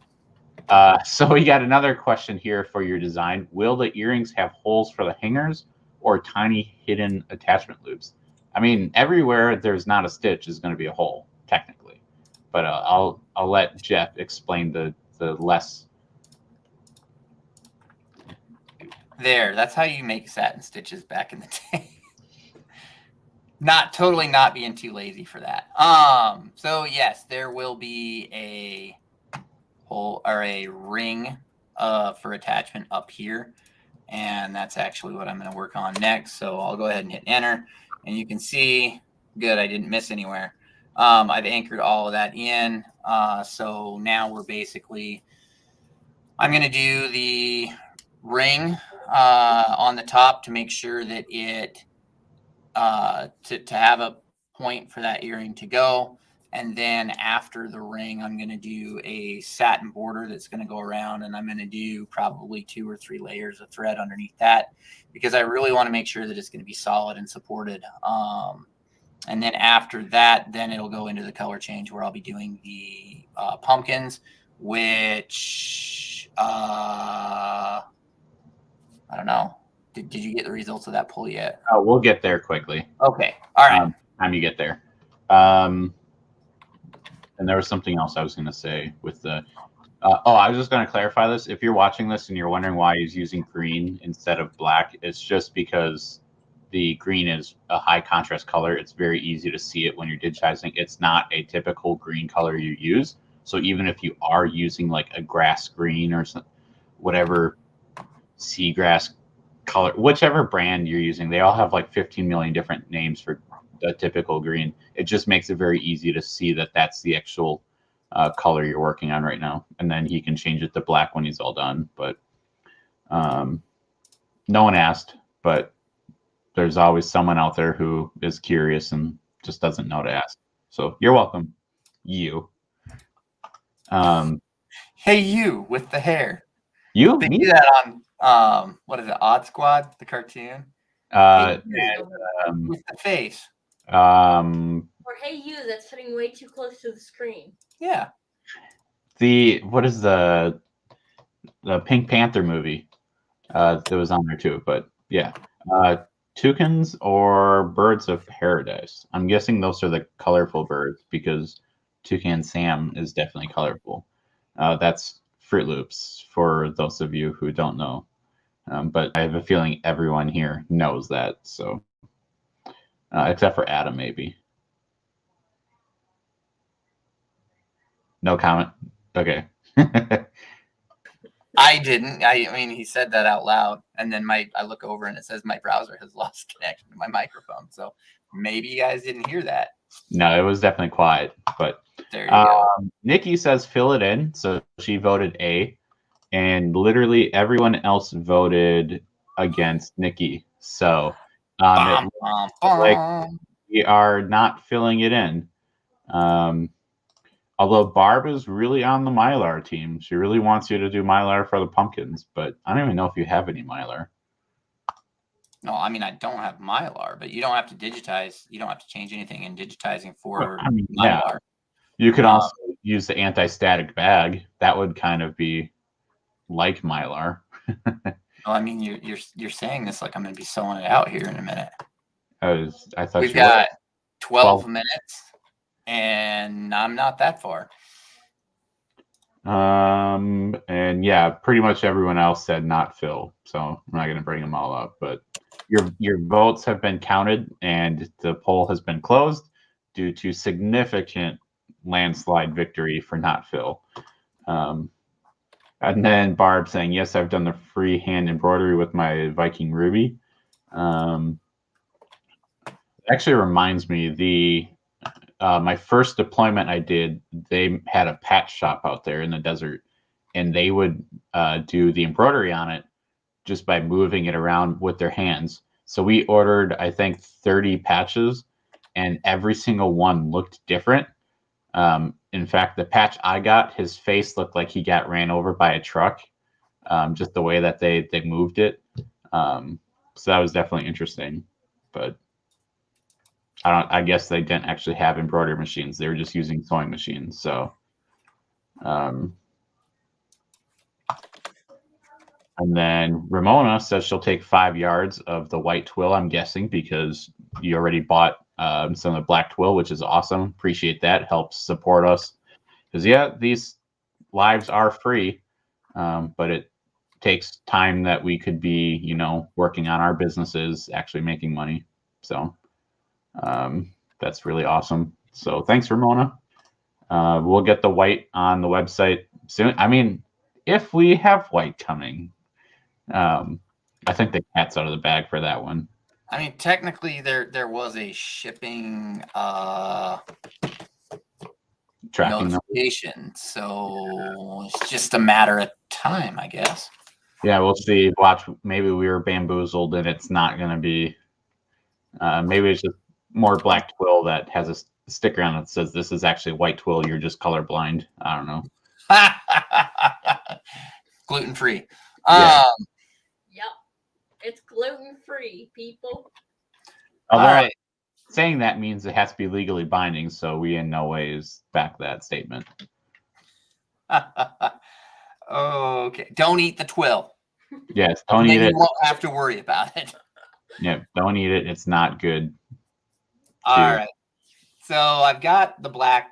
So we got another question here for your design. Will the earrings have holes for the hangers or tiny hidden attachment loops? I mean, everywhere there's not a stitch is going to be a hole technically, but I'll let Jeff explain the less. There, that's how you make satin stitches back in the day. Not being too lazy for that. So yes, there will be a hole or a ring for attachment up here, and that's actually what I'm going to work on next. So I'll go ahead and hit enter, and you can see, good, I didn't miss anywhere. I've anchored all of that in. So now we're basically, I'm going to do the ring on the top to make sure that it to have a point for that earring to go. And then after the ring, I'm going to do a satin border that's going to go around, and I'm going to do probably 2 or 3 layers of thread underneath that, because I really want to make sure that it's going to be solid and supported. And then after that, then it'll go into the color change where I'll be doing the pumpkins, which I don't know. Did you get the results of that pull yet? Oh, we'll get there quickly. Okay. All right. Time you get there. And there was something else I was going to say with the. I was just going to clarify this. If you're watching this and you're wondering why he's using green instead of black, it's just because the green is a high contrast color. It's very easy to see it when you're digitizing. It's not a typical green color you use. So even if you are using like a grass green or some, whatever seagrass color, whichever brand you're using, they all have like 15 million different names for a typical green. It just makes it very easy to see that that's the actual color you're working on right now. And then he can change it to black when he's all done. But no one asked, but there's always someone out there who is curious and just doesn't know to ask. So you're welcome. You. Hey, you with the hair. You? They Me? do that on what is it, Odd Squad, the cartoon? Hey, With the face. or hey, you that's sitting way too close to the screen. Yeah. What is the Pink Panther movie? That was on there too, but yeah. Toucans or birds of paradise. I'm guessing those are the colorful birds because Toucan Sam is definitely colorful. That's Fruit Loops for those of you who don't know. But I have a feeling everyone here knows that. So, except for Adam, maybe. No comment. Okay. I didn't. I mean, he said that out loud, and then I look over and it says my browser has lost connection to my microphone. So maybe you guys didn't hear that. No, it was definitely quiet. But there you go. Nikki says fill it in, so she voted A, and literally everyone else voted against Nikki. So like we are not filling it in. Although Barb is really on the Mylar team. She really wants you to do Mylar for the pumpkins, but I don't even know if you have any Mylar. No, I mean, I don't have Mylar, but you don't have to digitize. You don't have to change anything in digitizing for Mylar. Yeah. You could also use the anti-static bag. That would kind of be like Mylar. Well, I mean, you're saying this like I'm going to be sewing it out here in a minute. I thought we've got 12 minutes. And I'm not that far. And yeah, pretty much everyone else said not fill. So I'm not going to bring them all up, but your votes have been counted and the poll has been closed due to significant landslide victory for not fill. And then Barb saying, yes, I've done the freehand embroidery with my Viking Ruby. Actually reminds me, my first deployment I did, they had a patch shop out there in the desert, and they would do the embroidery on it just by moving it around with their hands. So we ordered, I think, 30 patches, and every single one looked different. In fact, the patch I got, his face looked like he got ran over by a truck, just the way that they moved it. So that was definitely interesting, but I guess they didn't actually have embroidery machines. They were just using sewing machines. So, and then Ramona says she'll take 5 yards of the white twill, I'm guessing, because you already bought some of the black twill, which is awesome. Appreciate that. Helps support us. Because, yeah, these lives are free, but it takes time that we could be, working on our businesses, actually making money. So that's really awesome. So thanks, Ramona. We'll get the white on the website soon. I mean, if we have white coming, I think the cat's out of the bag for that one. I mean, technically, there was a shipping Tracking them. notification, so it's just a matter of time, I guess. Yeah, we'll see. Watch, maybe we were bamboozled and it's not going to be. Maybe it's just more black twill that has a sticker on it that says this is actually white twill. You're just colorblind. I don't know. Gluten free. Yeah. Yep. It's gluten free, people. Although All right. saying that means it has to be legally binding, so we in no ways back that statement. Okay. Don't eat the twill. Yes, don't eat it. You won't have to worry about it. Yeah, don't eat it. It's not good. All right. So I've got the black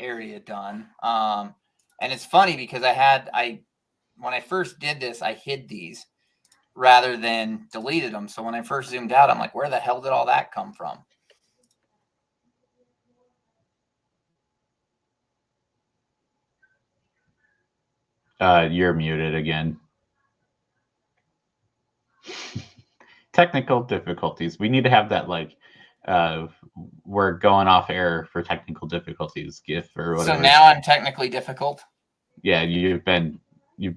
area done. And it's funny because when I first did this, I hid these rather than deleted them. So when I first zoomed out, I'm like, where the hell did all that come from? You're muted again. Technical difficulties. We need to have that we're going off air for technical difficulties GIF or whatever. So now I'm technically difficult. Yeah, you've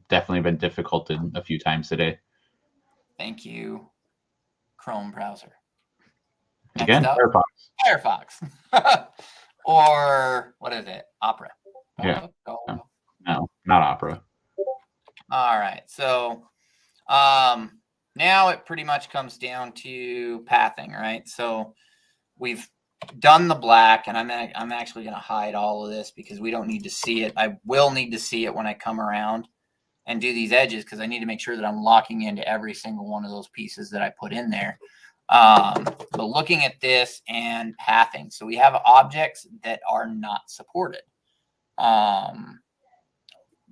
definitely been difficulted a few times today. Thank you, Chrome browser. Again, Firefox. Or what is it? Opera. Yeah. No, not Opera. All right. So now it pretty much comes down to pathing, right? So we've done the black, and I'm actually going to hide all of this because we don't need to see it. I will need to see it when I come around and do these edges because I need to make sure that I'm locking into every single one of those pieces that I put in there. But looking at this and pathing, so we have objects that are not supported,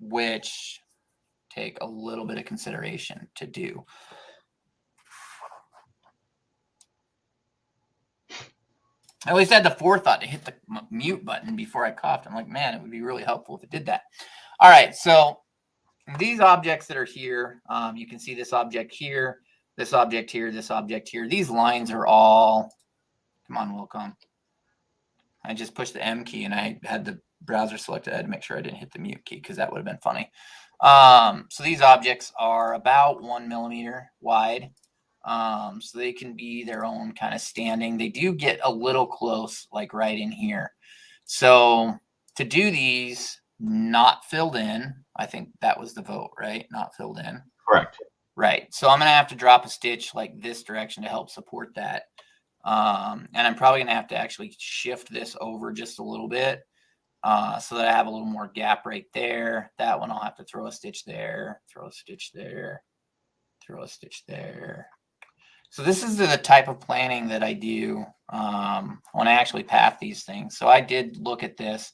which take a little bit of consideration to do. I always had the forethought to hit the mute button before I coughed. I'm like, man, it would be really helpful if it did that. All right, so these objects that are here, you can see this object here, this object here, this object here. These lines are all, come on, Wilcom. I just pushed the M key and I had the browser selected. I had to make sure I didn't hit the mute key because that would have been funny. So these objects are about 1 millimeter wide. So they can be their own kind of standing. They do get a little close, like right in here. So to do these not filled in, I think that was the vote, right? Not filled in. Correct. Right. So I'm going to have to drop a stitch like this direction to help support that. And I'm probably going to have to actually shift this over just a little bit so that I have a little more gap right there. That one I'll have to throw a stitch there, throw a stitch there, throw a stitch there. So this is the type of planning that I do when I actually path these things. So I did look at this,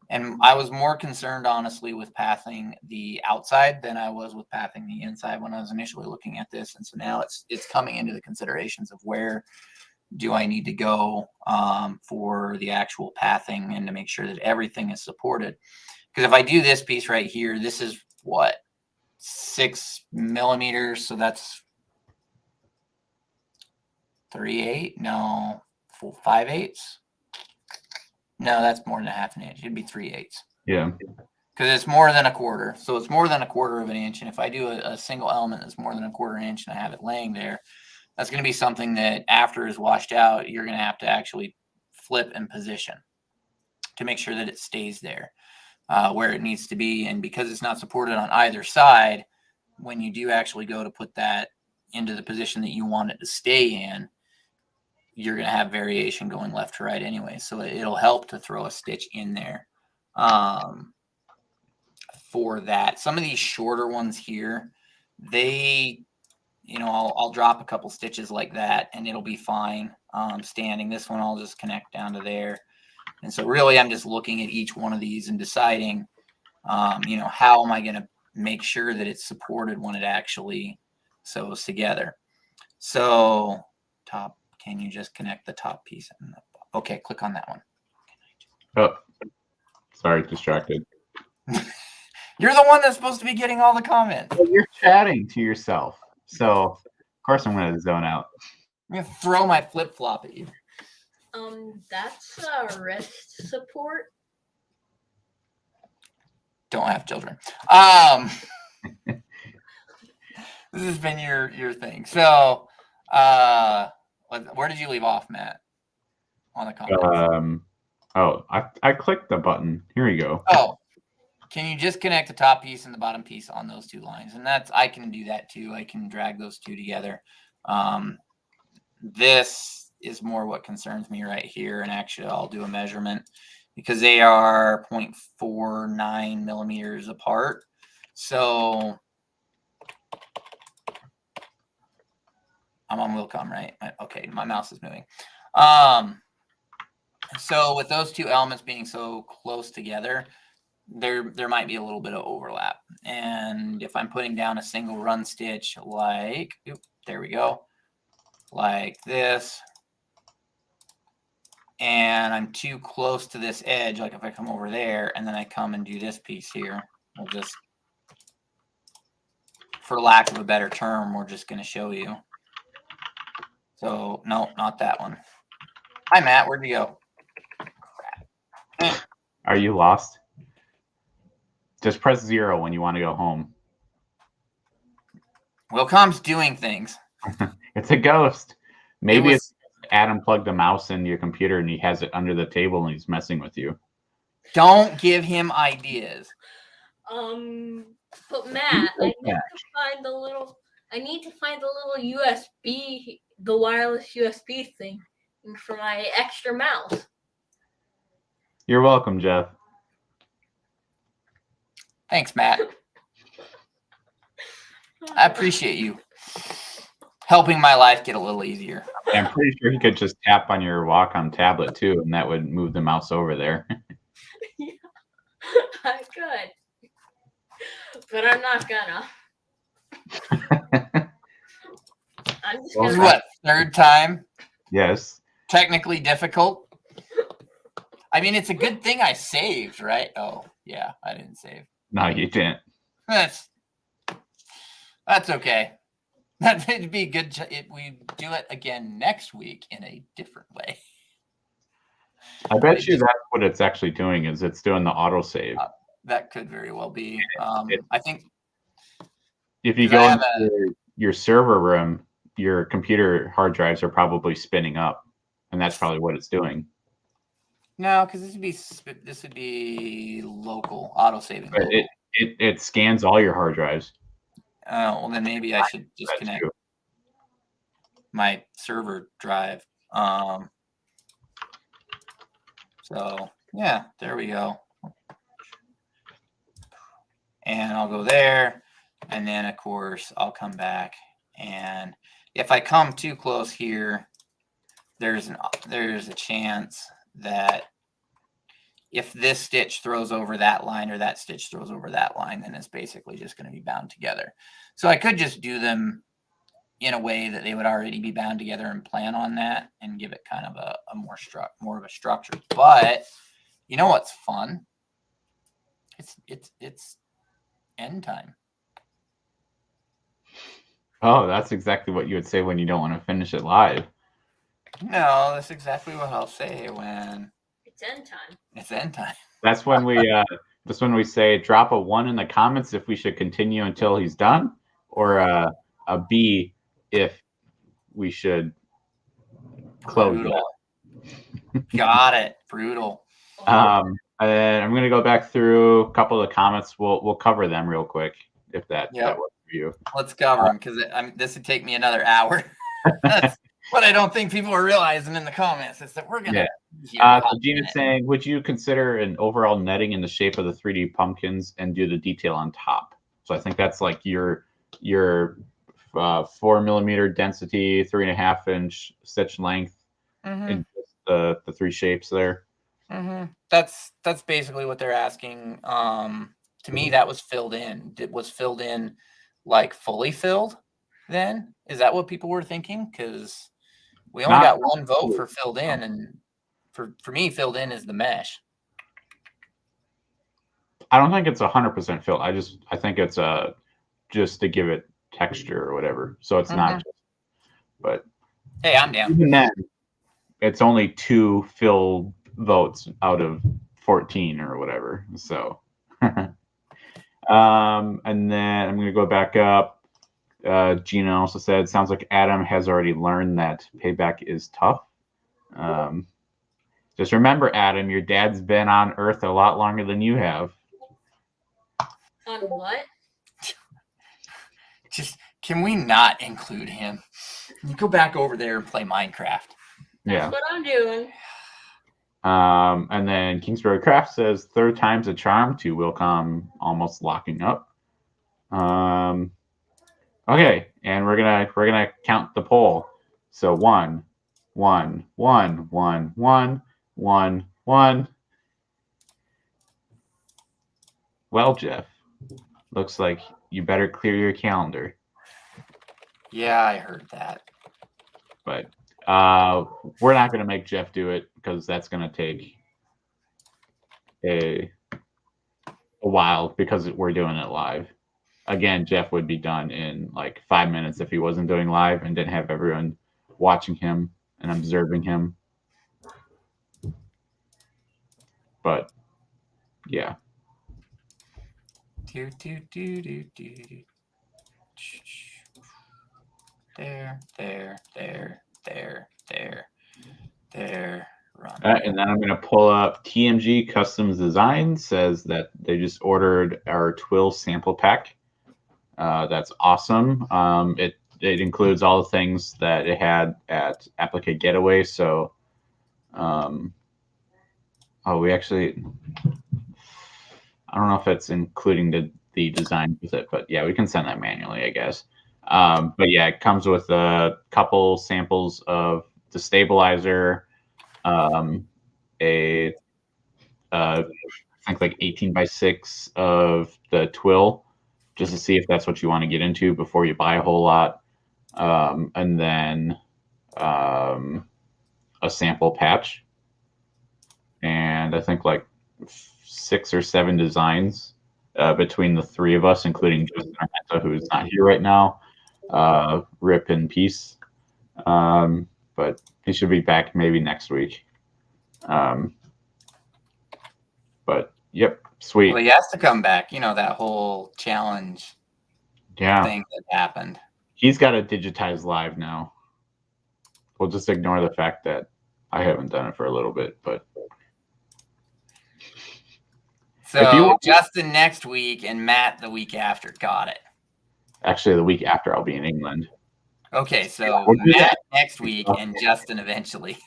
and I was more concerned, honestly, with pathing the outside than I was with pathing the inside when I was initially looking at this. And so now it's coming into the considerations of where do I need to go for the actual pathing and to make sure that everything is supported. Because if I do this piece right here, this is what, 6 millimeters. So that's 3/8? No, 5/8? No, that's more than a half an inch. It'd be 3/8. Yeah. Because it's more than a quarter. So it's more than a quarter of an inch. And if I do a single element that's more than a quarter inch and I have it laying there, that's going to be something that after it's washed out, you're going to have to actually flip and position to make sure that it stays there where it needs to be. And because it's not supported on either side, when you do actually go to put that into the position that you want it to stay in, you're going to have variation going left to right anyway. So it'll help to throw a stitch in there for that. Some of these shorter ones here, they you know, I'll drop a couple stitches like that and it'll be fine. Standing. This one I'll just connect down to there. And so really I'm just looking at each one of these and deciding, you know, how am I going to make sure that it's supported when it actually sews together. So top, can you just connect the top piece? Okay, click on that one. Oh, sorry, distracted. You're the one that's supposed to be getting all the comments. Well, you're chatting to yourself. So, of course, I'm going to zone out. I'm going to throw my flip-flop at you. That's wrist support. Don't have children. This has been your thing. So, where did you leave off, Matt? On the comments. Oh, I clicked the button. Here we go. Oh, can you just connect the top piece and the bottom piece on those two lines? And I can do that too. I can drag those two together. This is more what concerns me right here. And actually, I'll do a measurement because they are 0.49 millimeters apart. So I'm on Wilcom, right? Okay, my mouse is moving. So with those two elements being so close together, there might be a little bit of overlap. And if I'm putting down a single run stitch like, there we go, like this, and I'm too close to this edge, like if I come over there and then I come and do this piece here, we'll just, for lack of a better term, we're just going to show you. So, no, not that one. Hi, Matt. Where'd you go? Are you lost? Just press 0 when you want to go home. Wilcom's doing things. It's a ghost. Maybe it's Adam plugged a mouse in your computer and he has it under the table and he's messing with you. Don't give him ideas. But Matt, I need to find the little USB, the wireless USB thing for my extra mouse. You're welcome, Jeff. Thanks, Matt. I appreciate you helping my life get a little easier. I'm pretty sure he could just tap on your Wacom tablet too, and that would move the mouse over there. Yeah, I could, but I'm not gonna. I'm just This is gonna. what, third time? Yes. Technically difficult. I mean, it's a good thing I saved, right? Oh, yeah, I didn't save. No, you didn't. That's okay. That'd be good if we do it again next week in a different way. I bet you that's what it's actually doing, is it's doing the autosave. That could very well be. I think if you go into your server room, your computer hard drives are probably spinning up, and that's probably what it's doing. No, because this would be local autosaving. But it scans all your hard drives. Oh, well, then maybe I should just connect my server drive. So yeah, there we go. And I'll go there, and then of course I'll come back, and if I come too close here, there's a chance that if this stitch throws over that line or that stitch throws over that line, then it's basically just going to be bound together. So I could just do them in a way that they would already be bound together and plan on that and give it kind of a more of a structure. But you know what's fun? It's end time. Oh, that's exactly what you would say when you don't want to finish it live. No, that's exactly what I'll say when it's end time. It's end time. That's when we say drop a 1 in the comments if we should continue until he's done, or a B if we should close it. Got it. Brutal. And I'm going to go back through a couple of the comments. We'll cover them real quick if that works for you. Let's cover them because this would take me another hour. That's what I don't think people are realizing in the comments is that we're going to. So Gina's saying, would you consider an overall netting in the shape of the 3D pumpkins and do the detail on top? So I think that's like your 4 millimeter density, 3.5-inch stitch length Mm-hmm. in just the 3 shapes there. Mm-hmm. That's basically what they're asking. To me, that was filled in. It was filled in, like fully filled. Then is that what people were thinking? Because we only got one vote for filled in, and for me, filled in is the mesh. I don't think it's 100% filled. I think it's just to give it texture or whatever. So it's not just, but hey, I'm down. Even then, it's only 2 filled votes out of 14 or whatever. So and then I'm gonna go back up. Gina also said, sounds like Adam has already learned that payback is tough. Just remember, Adam, your dad's been on Earth a lot longer than you have. On what? Just can we not include him? You go back over there and play Minecraft. That's what I'm doing. And then Kingsbury Craft says, third time's a charm to will come almost locking up. Okay, and we're gonna count the poll. So 1, 1, 1, 1, 1, 1, 1. Well, Jeff, looks like you better clear your calendar. Yeah, I heard that. But we're not gonna make Jeff do it because that's gonna take a while because we're doing it live. Again, Jeff would be done in like 5 minutes if he wasn't doing live and didn't have everyone watching him and observing him. But yeah. There. And then I'm going to pull up TMG Customs Design. Says that they just ordered our Twill sample pack. That's awesome. It includes all the things that it had at Applique Getaway. So, we actually, I don't know if it's including the design with it, but yeah, we can send that manually, I guess. But yeah, it comes with a couple samples of the stabilizer, I think like 18x6 of the twill, just to see if that's what you want to get into before you buy a whole lot. And then a sample patch. And I think like 6 or 7 designs between the 3 of us, including Justin Armenta, who is not here right now. Rip in peace. But he should be back maybe next week. But yep, sweet. Well, he has to come back. You know, that whole challenge thing that happened. He's got to digitize live now. We'll just ignore the fact that I haven't done it for a little bit, but so Justin next week and Matt the week after. Got it. Actually, the week after I'll be in England. Okay, so Matt next week and Justin eventually.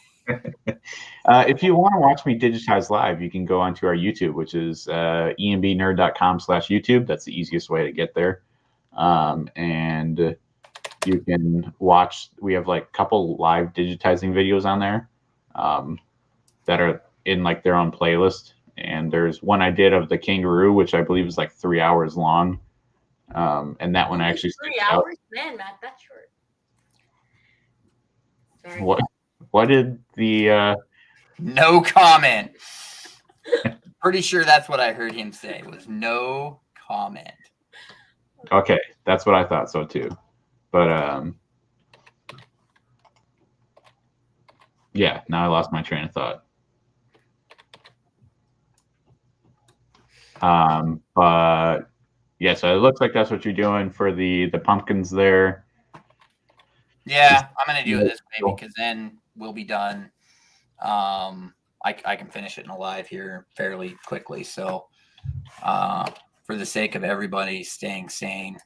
If you want to watch me digitize live, you can go onto our YouTube, which is embnerd.com/YouTube. That's the easiest way to get there. And you can watch, we have like a couple live digitizing videos on there that are in like their own playlist. And there's one I did of the kangaroo, which I believe is like 3 hours long. And that one I actually 3 hours? Man, Matt, that's short. Sorry. What did the no comment? Pretty sure that's what I heard him say was no comment. Okay, that's what I thought so too. But yeah, now I lost my train of thought. But yeah, so it looks like that's what you're doing for the pumpkins there. Yeah, I'm gonna do it this way because then we'll be done. I can finish it in a live here fairly quickly. So, for the sake of everybody staying sane.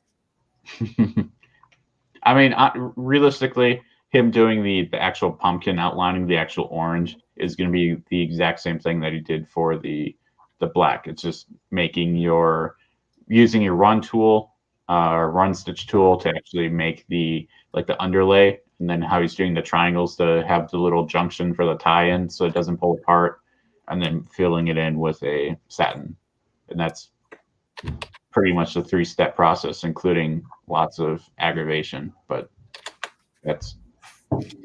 I mean, realistically, him doing the actual pumpkin, outlining the actual orange, is going to be the exact same thing that he did for the black. It's just using your run tool run stitch tool to actually make the underlay, and then how he's doing the triangles to have the little junction for the tie-in so it doesn't pull apart, and then filling it in with a satin. And that's pretty much the 3-step process, including lots of aggravation, but that's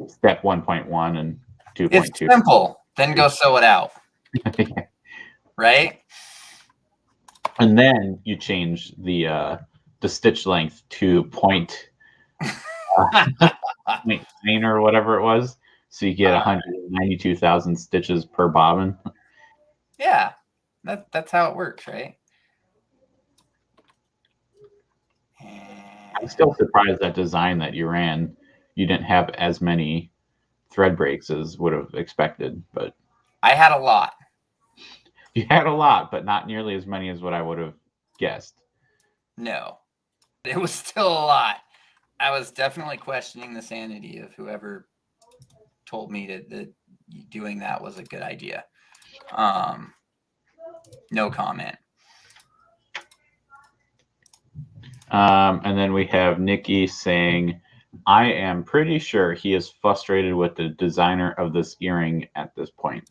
step 1.1 and 2.2. It's simple. Then go sew it out. Right? And then you change the stitch length to point 0.9 or whatever it was, so you get 192,000 stitches per bobbin. Yeah, that's how it works, right? I'm still surprised that design that you ran, you didn't have as many thread breaks as would have expected, but I had a lot. you had a lot, but not nearly as many as what I would have guessed. No, it was still a lot. I was definitely questioning the sanity of whoever told me that doing that was a good idea. No comment. And then we have Nikki saying, I am pretty sure he is frustrated with the designer of this earring at this point.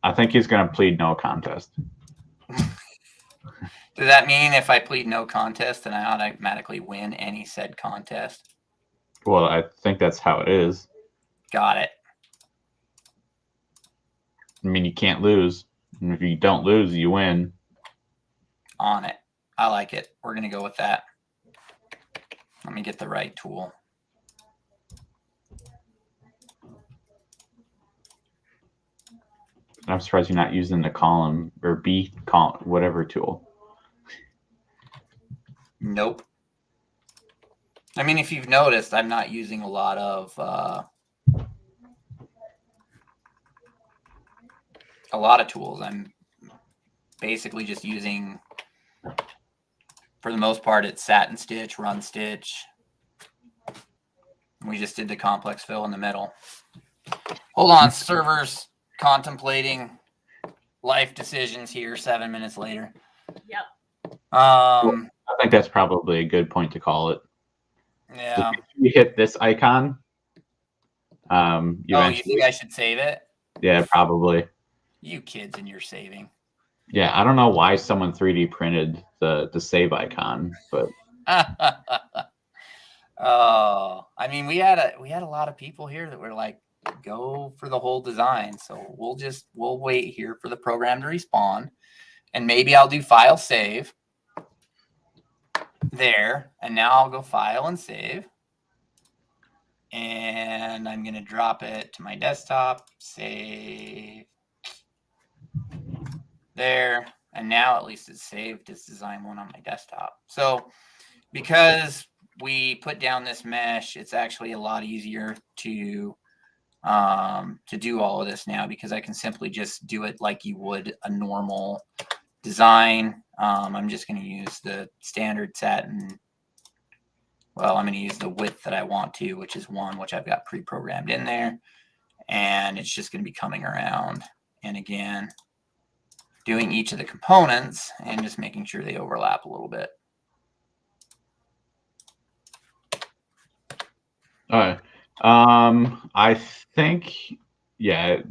I think he's going to plead no contest. Does that mean if I plead no contest, then I automatically win any said contest? Well, I think that's how it is. Got it. I mean, you can't lose. And if you don't lose, you win. On it. I like it. We're going to go with that. Let me get the right tool. I'm surprised you're not using the column or B column, whatever tool. Nope. I mean, if you've noticed, I'm not using a lot of tools. I'm basically just using, for the most part, it's satin stitch, run stitch. We just did the complex fill in the middle. Hold on, server's contemplating life decisions here 7 minutes later. Yep. I think that's probably a good point to call it. Yeah. You hit this icon. You think I should save it? Yeah, probably. You kids and your saving. Yeah, I don't know why someone 3D printed the save icon, but oh, I mean, we had a lot of people here that were like, go for the whole design. So we'll wait here for the program to respond, and maybe I'll do file save there, and now I'll go file and save, and I'm gonna drop it to my desktop, save there, and now at least it's saved this design one on my desktop. So because we put down this mesh, it's actually a lot easier to do all of this now, because I can simply just do it like you would a normal design. I'm just going to use the standard satin. Well, I'm going to use the width that I want to, which is 1, which I've got pre-programmed in there. And it's just going to be coming around. And again, doing each of the components and just making sure they overlap a little bit. all right. I think, yeah,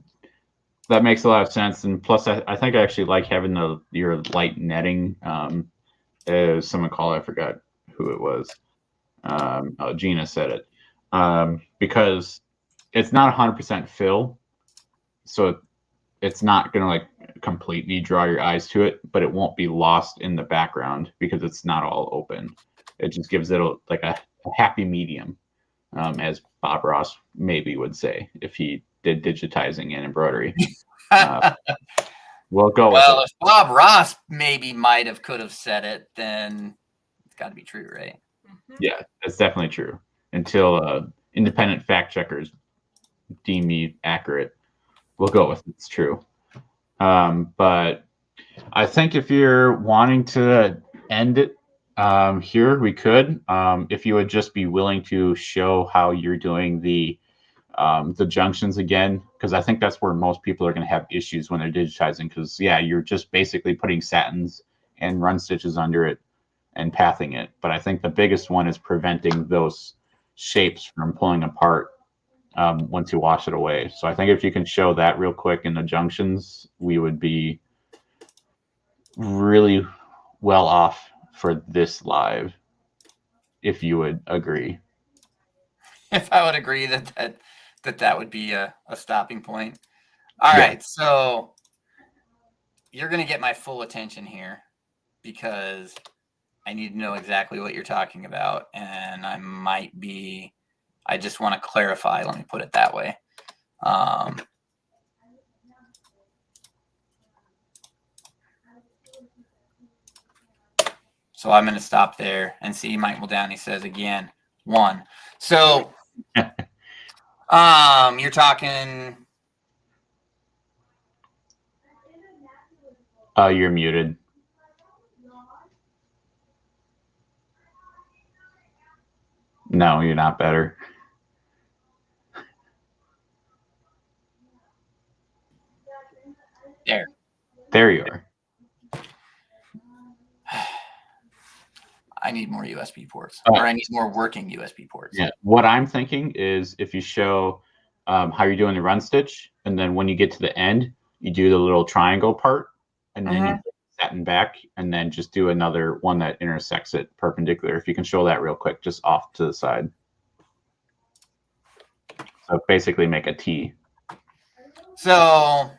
that makes a lot of sense. And plus, I think I actually like having your light netting. As someone called, I forgot who it was. Gina said it. Because it's not 100% fill, so it's not going to like completely draw your eyes to it, but it won't be lost in the background because it's not all open. It just gives it like a happy medium. As Bob Ross maybe would say if he did digitizing and embroidery. We'll go with it. If Bob Ross could have said it, then it's got to be true, right? Yeah, that's definitely true. Until independent fact checkers deem me accurate, we'll go with it's true. But I think if you're wanting to end it here, we could. If you would just be willing to show how you're doing the junctions again, because I think that's where most people are going to have issues when they're digitizing. Because yeah, you're just basically putting satins and run stitches under it, and pathing it. But I think the biggest one is preventing those shapes from pulling apart once you wash it away. So I think if you can show that real quick in the junctions, we would be really well off for this live, if you would agree. If I would agree that would be a stopping point. All right, so you're going to get my full attention here because I need to know exactly what you're talking about, and I just want to clarify. Let me put it that way. So I'm going to stop there and see Mike Muldowney says again, 1. So you're talking. You're muted. No, you're not better. There you are. I need more USB ports, or I need more working USB ports. Yeah. What I'm thinking is if you show how you're doing the run stitch, and then when you get to the end, you do the little triangle part, and then you satin back, and then just do another one that intersects it perpendicular. If you can show that real quick, just off to the side. So basically make a T. So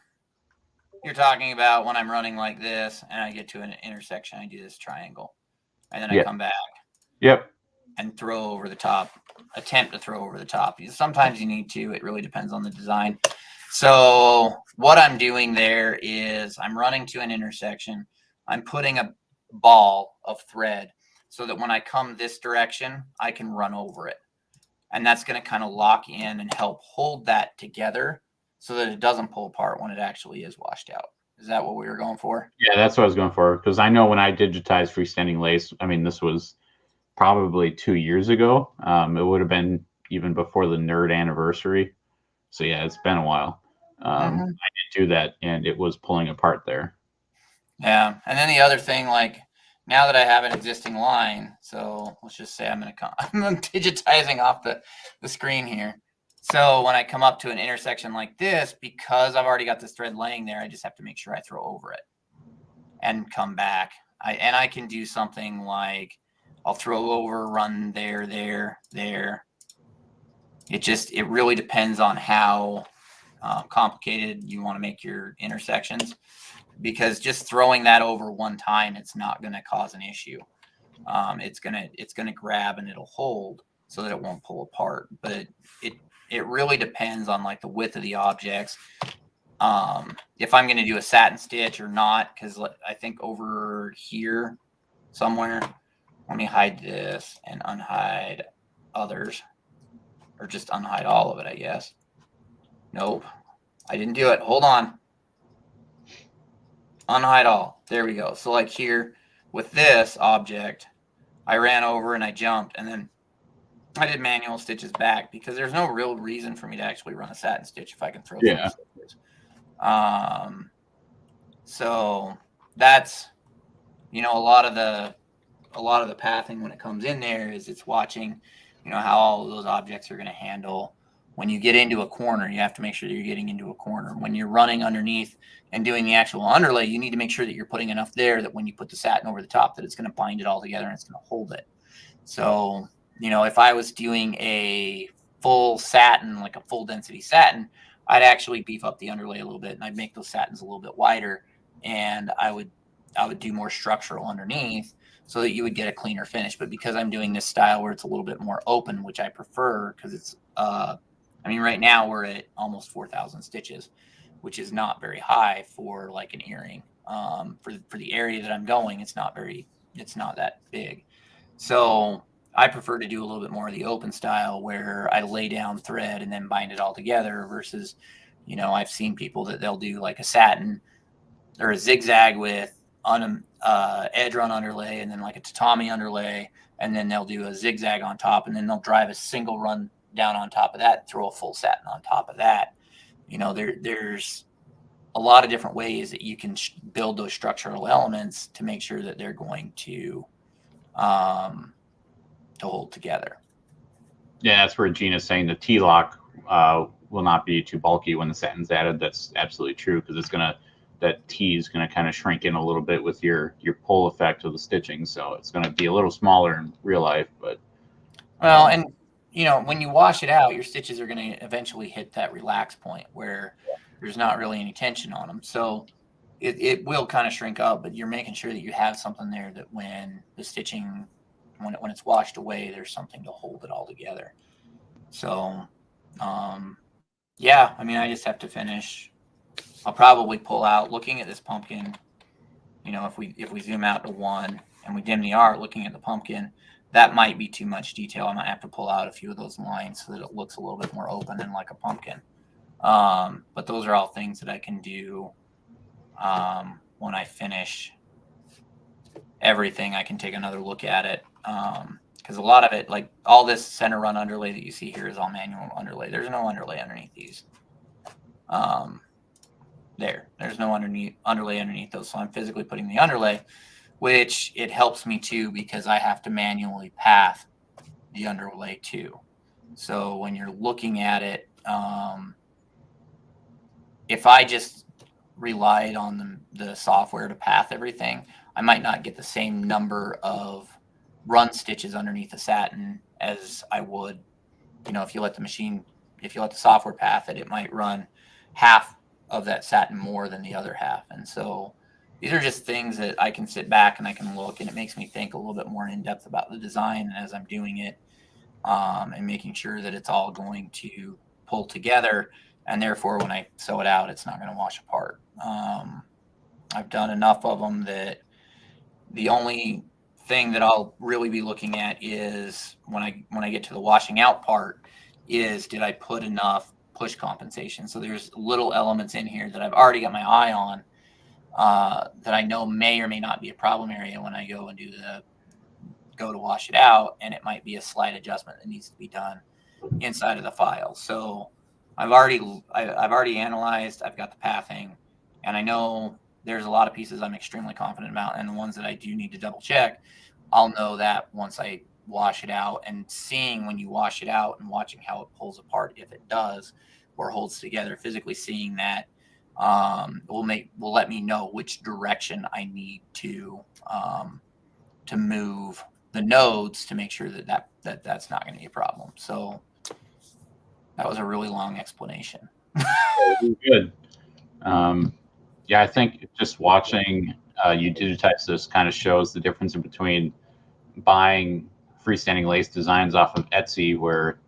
you're talking about when I'm running like this and I get to an intersection, I do this triangle. And then I come back. Yep. And throw over the top. Attempt to throw over the top. Sometimes you need to. It really depends on the design. So what I'm doing there is I'm running to an intersection. I'm putting a ball of thread so that when I come this direction, I can run over it. And that's going to kind of lock in and help hold that together so that it doesn't pull apart when it actually is washed out. Is that what we were going for? Yeah, that's what I was going for. Because I know when I digitized Freestanding Lace, I mean, this was probably 2 years ago. It would have been even before the nerd anniversary. So yeah, it's been a while. I did do that, and it was pulling apart there. Yeah, and then the other thing, like now that I have an existing line, so let's just say I'm digitizing off the screen here. So when I come up to an intersection like this, because I've already got this thread laying there, I just have to make sure I throw over it and come back. I can do something like I'll throw over, run there. It really depends on how complicated you want to make your intersections, because just throwing that over one time, it's not going to cause an issue. It's gonna grab and it'll hold so that it won't pull apart. But it really depends on like the width of the objects. If I'm going to do a satin stitch or not, because I think over here somewhere, let me hide this and unhide others, or just unhide all of it, I guess. Nope, I didn't do it. Hold on. Unhide all. There we go. So like here with this object, I ran over and I jumped, and then I did manual stitches back because there's no real reason for me to actually run a satin stitch if I can throw some stitches. So that's, a lot of the pathing when it comes in there is it's watching, how all of those objects are going to handle. When you get into a corner, you have to make sure that you're getting into a corner. When you're running underneath and doing the actual underlay, you need to make sure that you're putting enough there that when you put the satin over the top, that it's going to bind it all together and it's going to hold it. So, if I was doing a full satin, like a full density satin, I'd actually beef up the underlay a little bit, and I'd make those satins a little bit wider, and I would do more structural underneath so that you would get a cleaner finish. But because I'm doing this style where it's a little bit more open, which I prefer, because it's right now we're at almost 4,000 stitches, which is not very high for like an earring. For the area that I'm going, it's not that big. So I prefer to do a little bit more of the open style where I lay down thread and then bind it all together versus, I've seen people that they'll do like a satin or a zigzag with edge run underlay and then like a tatami underlay, and then they'll do a zigzag on top, and then they'll drive a single run down on top of that, throw a full satin on top of that. There's a lot of different ways that you can build those structural elements to make sure that they're going to to hold together. Yeah, that's where Gina's saying the T-lock will not be too bulky when the satin's added. That's absolutely true, because that T is gonna kind of shrink in a little bit with your pull effect of the stitching, so it's gonna be a little smaller in real life. But well, and when you wash it out, your stitches are going to eventually hit that relax point where there's not really any tension on them. So it will kind of shrink up, but you're making sure that you have something there that when the stitching, when it's washed away, there's something to hold it all together. So, yeah, I mean, I just have to finish. I'll probably pull out, looking at this pumpkin, if we zoom out to 1 and we dim the art, looking at the pumpkin, that might be too much detail. I might have to pull out a few of those lines so that it looks a little bit more open and like a pumpkin. But those are all things that I can do when I finish everything. I can take another look at it, because a lot of it, like all this center run underlay that you see here, is all manual underlay. There's no underlay underneath these. There's no underlay underneath those, so I'm physically putting the underlay, which it helps me too, because I have to manually path the underlay too. So when you're looking at it, if I just relied on the software to path everything, I might not get the same number of run stitches underneath the satin as I would, if you let the software path it, it might run half of that satin more than the other half. And so these are just things that I can sit back and I can look, and it makes me think a little bit more in depth about the design as I'm doing it, and making sure that it's all going to pull together. And therefore, when I sew it out, it's not going to wash apart. I've done enough of them that the only thing that I'll really be looking at is when I get to the washing out part, is did I put enough push compensation? So there's little elements in here that I've already got my eye on, that I know may or may not be a problem area when I go and go to wash it out, and it might be a slight adjustment that needs to be done inside of the file. So I've already analyzed, I've got the pathing, and I know there's a lot of pieces I'm extremely confident about, and the ones that I do need to double check, I'll know that once I wash it out. And seeing when you wash it out and watching how it pulls apart, if it does, or holds together, physically seeing that, will let me know which direction I need to move the nodes to make sure that's not going to be a problem. So that was a really long explanation. Good. Yeah, I think just watching you digitize this kind of shows the difference in between buying freestanding lace designs off of Etsy, where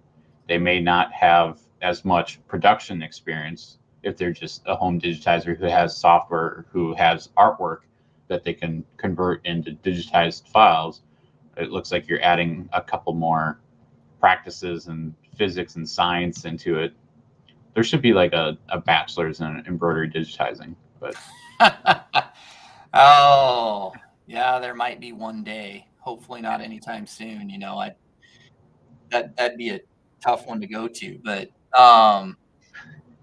they may not have as much production experience if they're just a home digitizer who has software, who has artwork that they can convert into digitized files. It looks like you're adding a couple more practices and physics and science into it. There should be like a bachelor's in embroidery digitizing, but oh yeah, there might be one day. Hopefully not anytime soon. That'd be a tough one to go to, but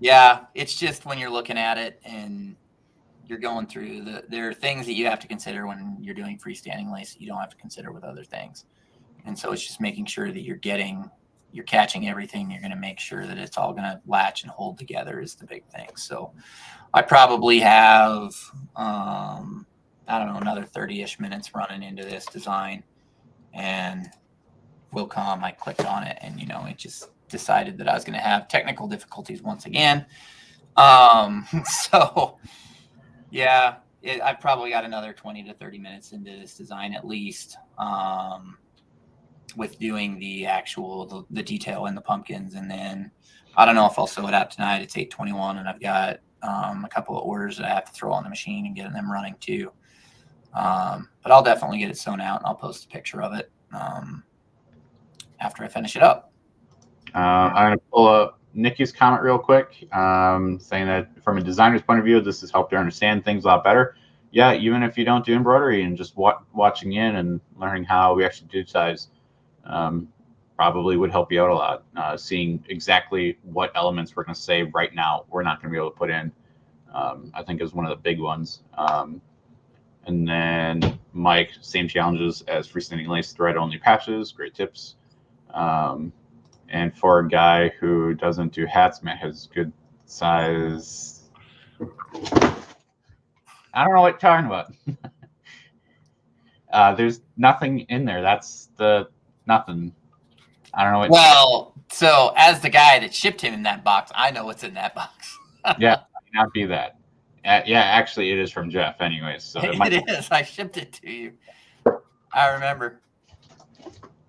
yeah, it's just when you're looking at it and you're going through there are things that you have to consider when you're doing freestanding lace that you don't have to consider with other things. And so it's just making sure that you're catching everything. You're going to make sure that it's all going to latch and hold together is the big thing. So I probably have, I don't know, another 30-ish minutes running into this design, and I clicked on it, and it just decided that I was going to have technical difficulties once again. So yeah, I've probably got another 20 to 30 minutes into this design at least, with doing the detail in the pumpkins. And then I don't know if I'll sew it out tonight. It's 8:21, and I've got a couple of orders that I have to throw on the machine and get them running too. But I'll definitely get it sewn out, and I'll post a picture of it after I finish it up. I'm going to pull up Nikki's comment real quick, saying that from a designer's point of view, this has helped her understand things a lot better. Yeah, even if you don't do embroidery, and just watching in and learning how we actually digitize, probably would help you out a lot. Seeing exactly what elements we're going to say right now we're not going to be able to put in, I think is one of the big ones. And then Mike, same challenges as Freestanding Lace, thread-only patches, great tips. And for a guy who doesn't do hats, Matt has good size. I don't know what you're talking about. There's nothing in there. That's the nothing. I don't know what. Well, so as the guy that shipped him in that box, I know what's in that box. Yeah, it might not be that. Yeah, actually, it is from Jeff, anyways. So It is. I shipped it to you. I remember.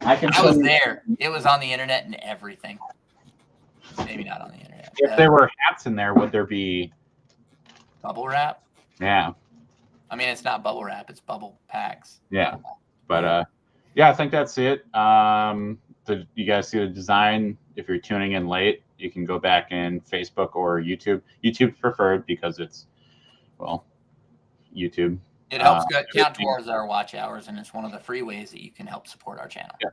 I was there. It was on the internet and everything. Maybe not on the internet. If there were hats in there, would there be bubble wrap? Yeah. I mean, it's not bubble wrap; it's bubble packs. Yeah, but yeah, I think that's it. You guys see the design? If you're tuning in late, you can go back in Facebook or YouTube. YouTube's preferred because it's, well, YouTube. It helps count towards our watch hours, and it's one of the free ways that you can help support our channel. Yeah.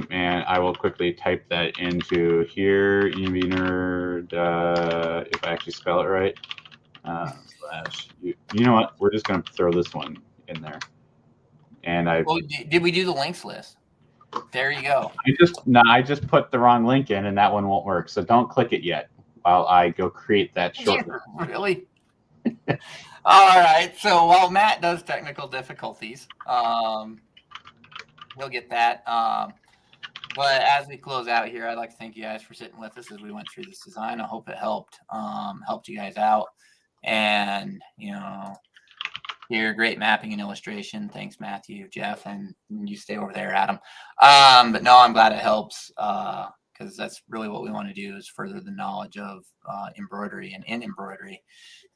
And I will quickly type that into here, EMB Nerd, if I actually spell it right. You know what? We're just going to throw this one in there. And well, did we do the links list? There you go. I just put the wrong link in, and that one won't work. So don't click it yet while I go create that shortly. Really? All right. So while Matt does technical difficulties, he'll get that. But as we close out here, I'd like to thank you guys for sitting with us as we went through this design. I hope it helped you guys out. And, your great mapping and illustration. Thanks, Matthew, Jeff, and you stay over there, Adam. But no, I'm glad it helps because that's really what we want to do is further the knowledge of embroidery and in embroidery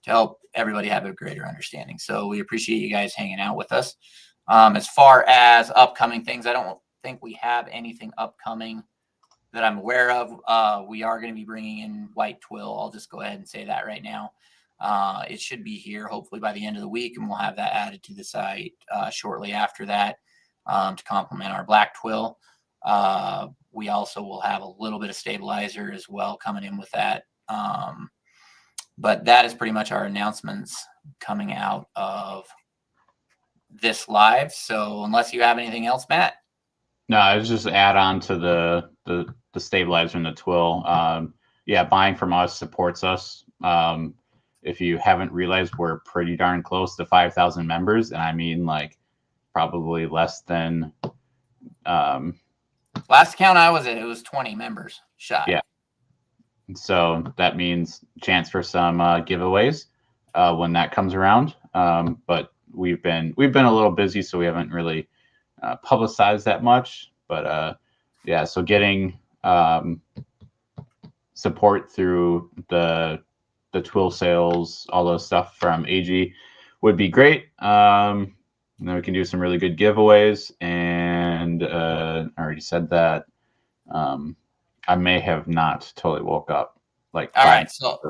to help everybody have a greater understanding. So we appreciate you guys hanging out with us. As far as upcoming things, I don't think we have anything upcoming that I'm aware of. We are going to be bringing in white twill. I'll just go ahead and say that right now. It should be here hopefully by the end of the week, and we'll have that added to the site shortly after that to complement our black twill. We also will have a little bit of stabilizer as well coming in with that. But that is pretty much our announcements coming out of this live. So unless you have anything else, Matt? No, it's just add on to the stabilizer and the twill. Yeah, buying from us supports us. If you haven't realized, we're pretty darn close to 5,000 members, and I mean like probably less than. Last count I was at, it was 20 members shy. Yeah. So that means chance for some giveaways when that comes around. But we've been a little busy, so we haven't really publicized that much. But yeah, so getting support through the twill sales, all those stuff from AG would be great. And then we can do some really good giveaways. And I already said that. I may have not totally woke up. All right, so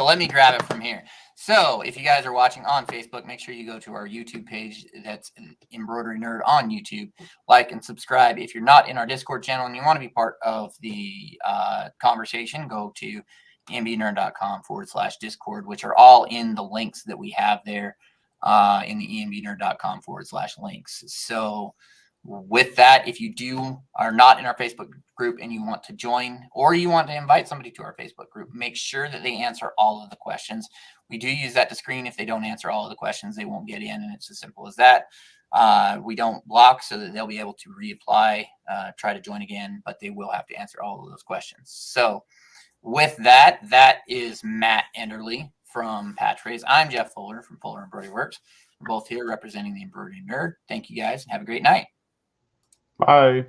let me grab it from here. So if you guys are watching on Facebook, make sure you go to our YouTube page. That's Embroidery Nerd on YouTube. Like and subscribe. If you're not in our Discord channel and you want to be part of the conversation, go to embnerd.com/Discord, which are all in the links that we have there in the embnerd.com/links. So with that, if you are not in our Facebook group and you want to join or you want to invite somebody to our Facebook group, make sure that they answer all of the questions. We do use that to screen. If they don't answer all of the questions, they won't get in, and it's as simple as that. We don't block so that they'll be able to reapply, try to join again, but they will have to answer all of those questions. So with that, that is Matt Enderly from Patchphrase. I'm Jeff Fuller from Fuller Embroidery Works. We're both here representing the Embroidery Nerd. Thank you guys and have a great night. Bye.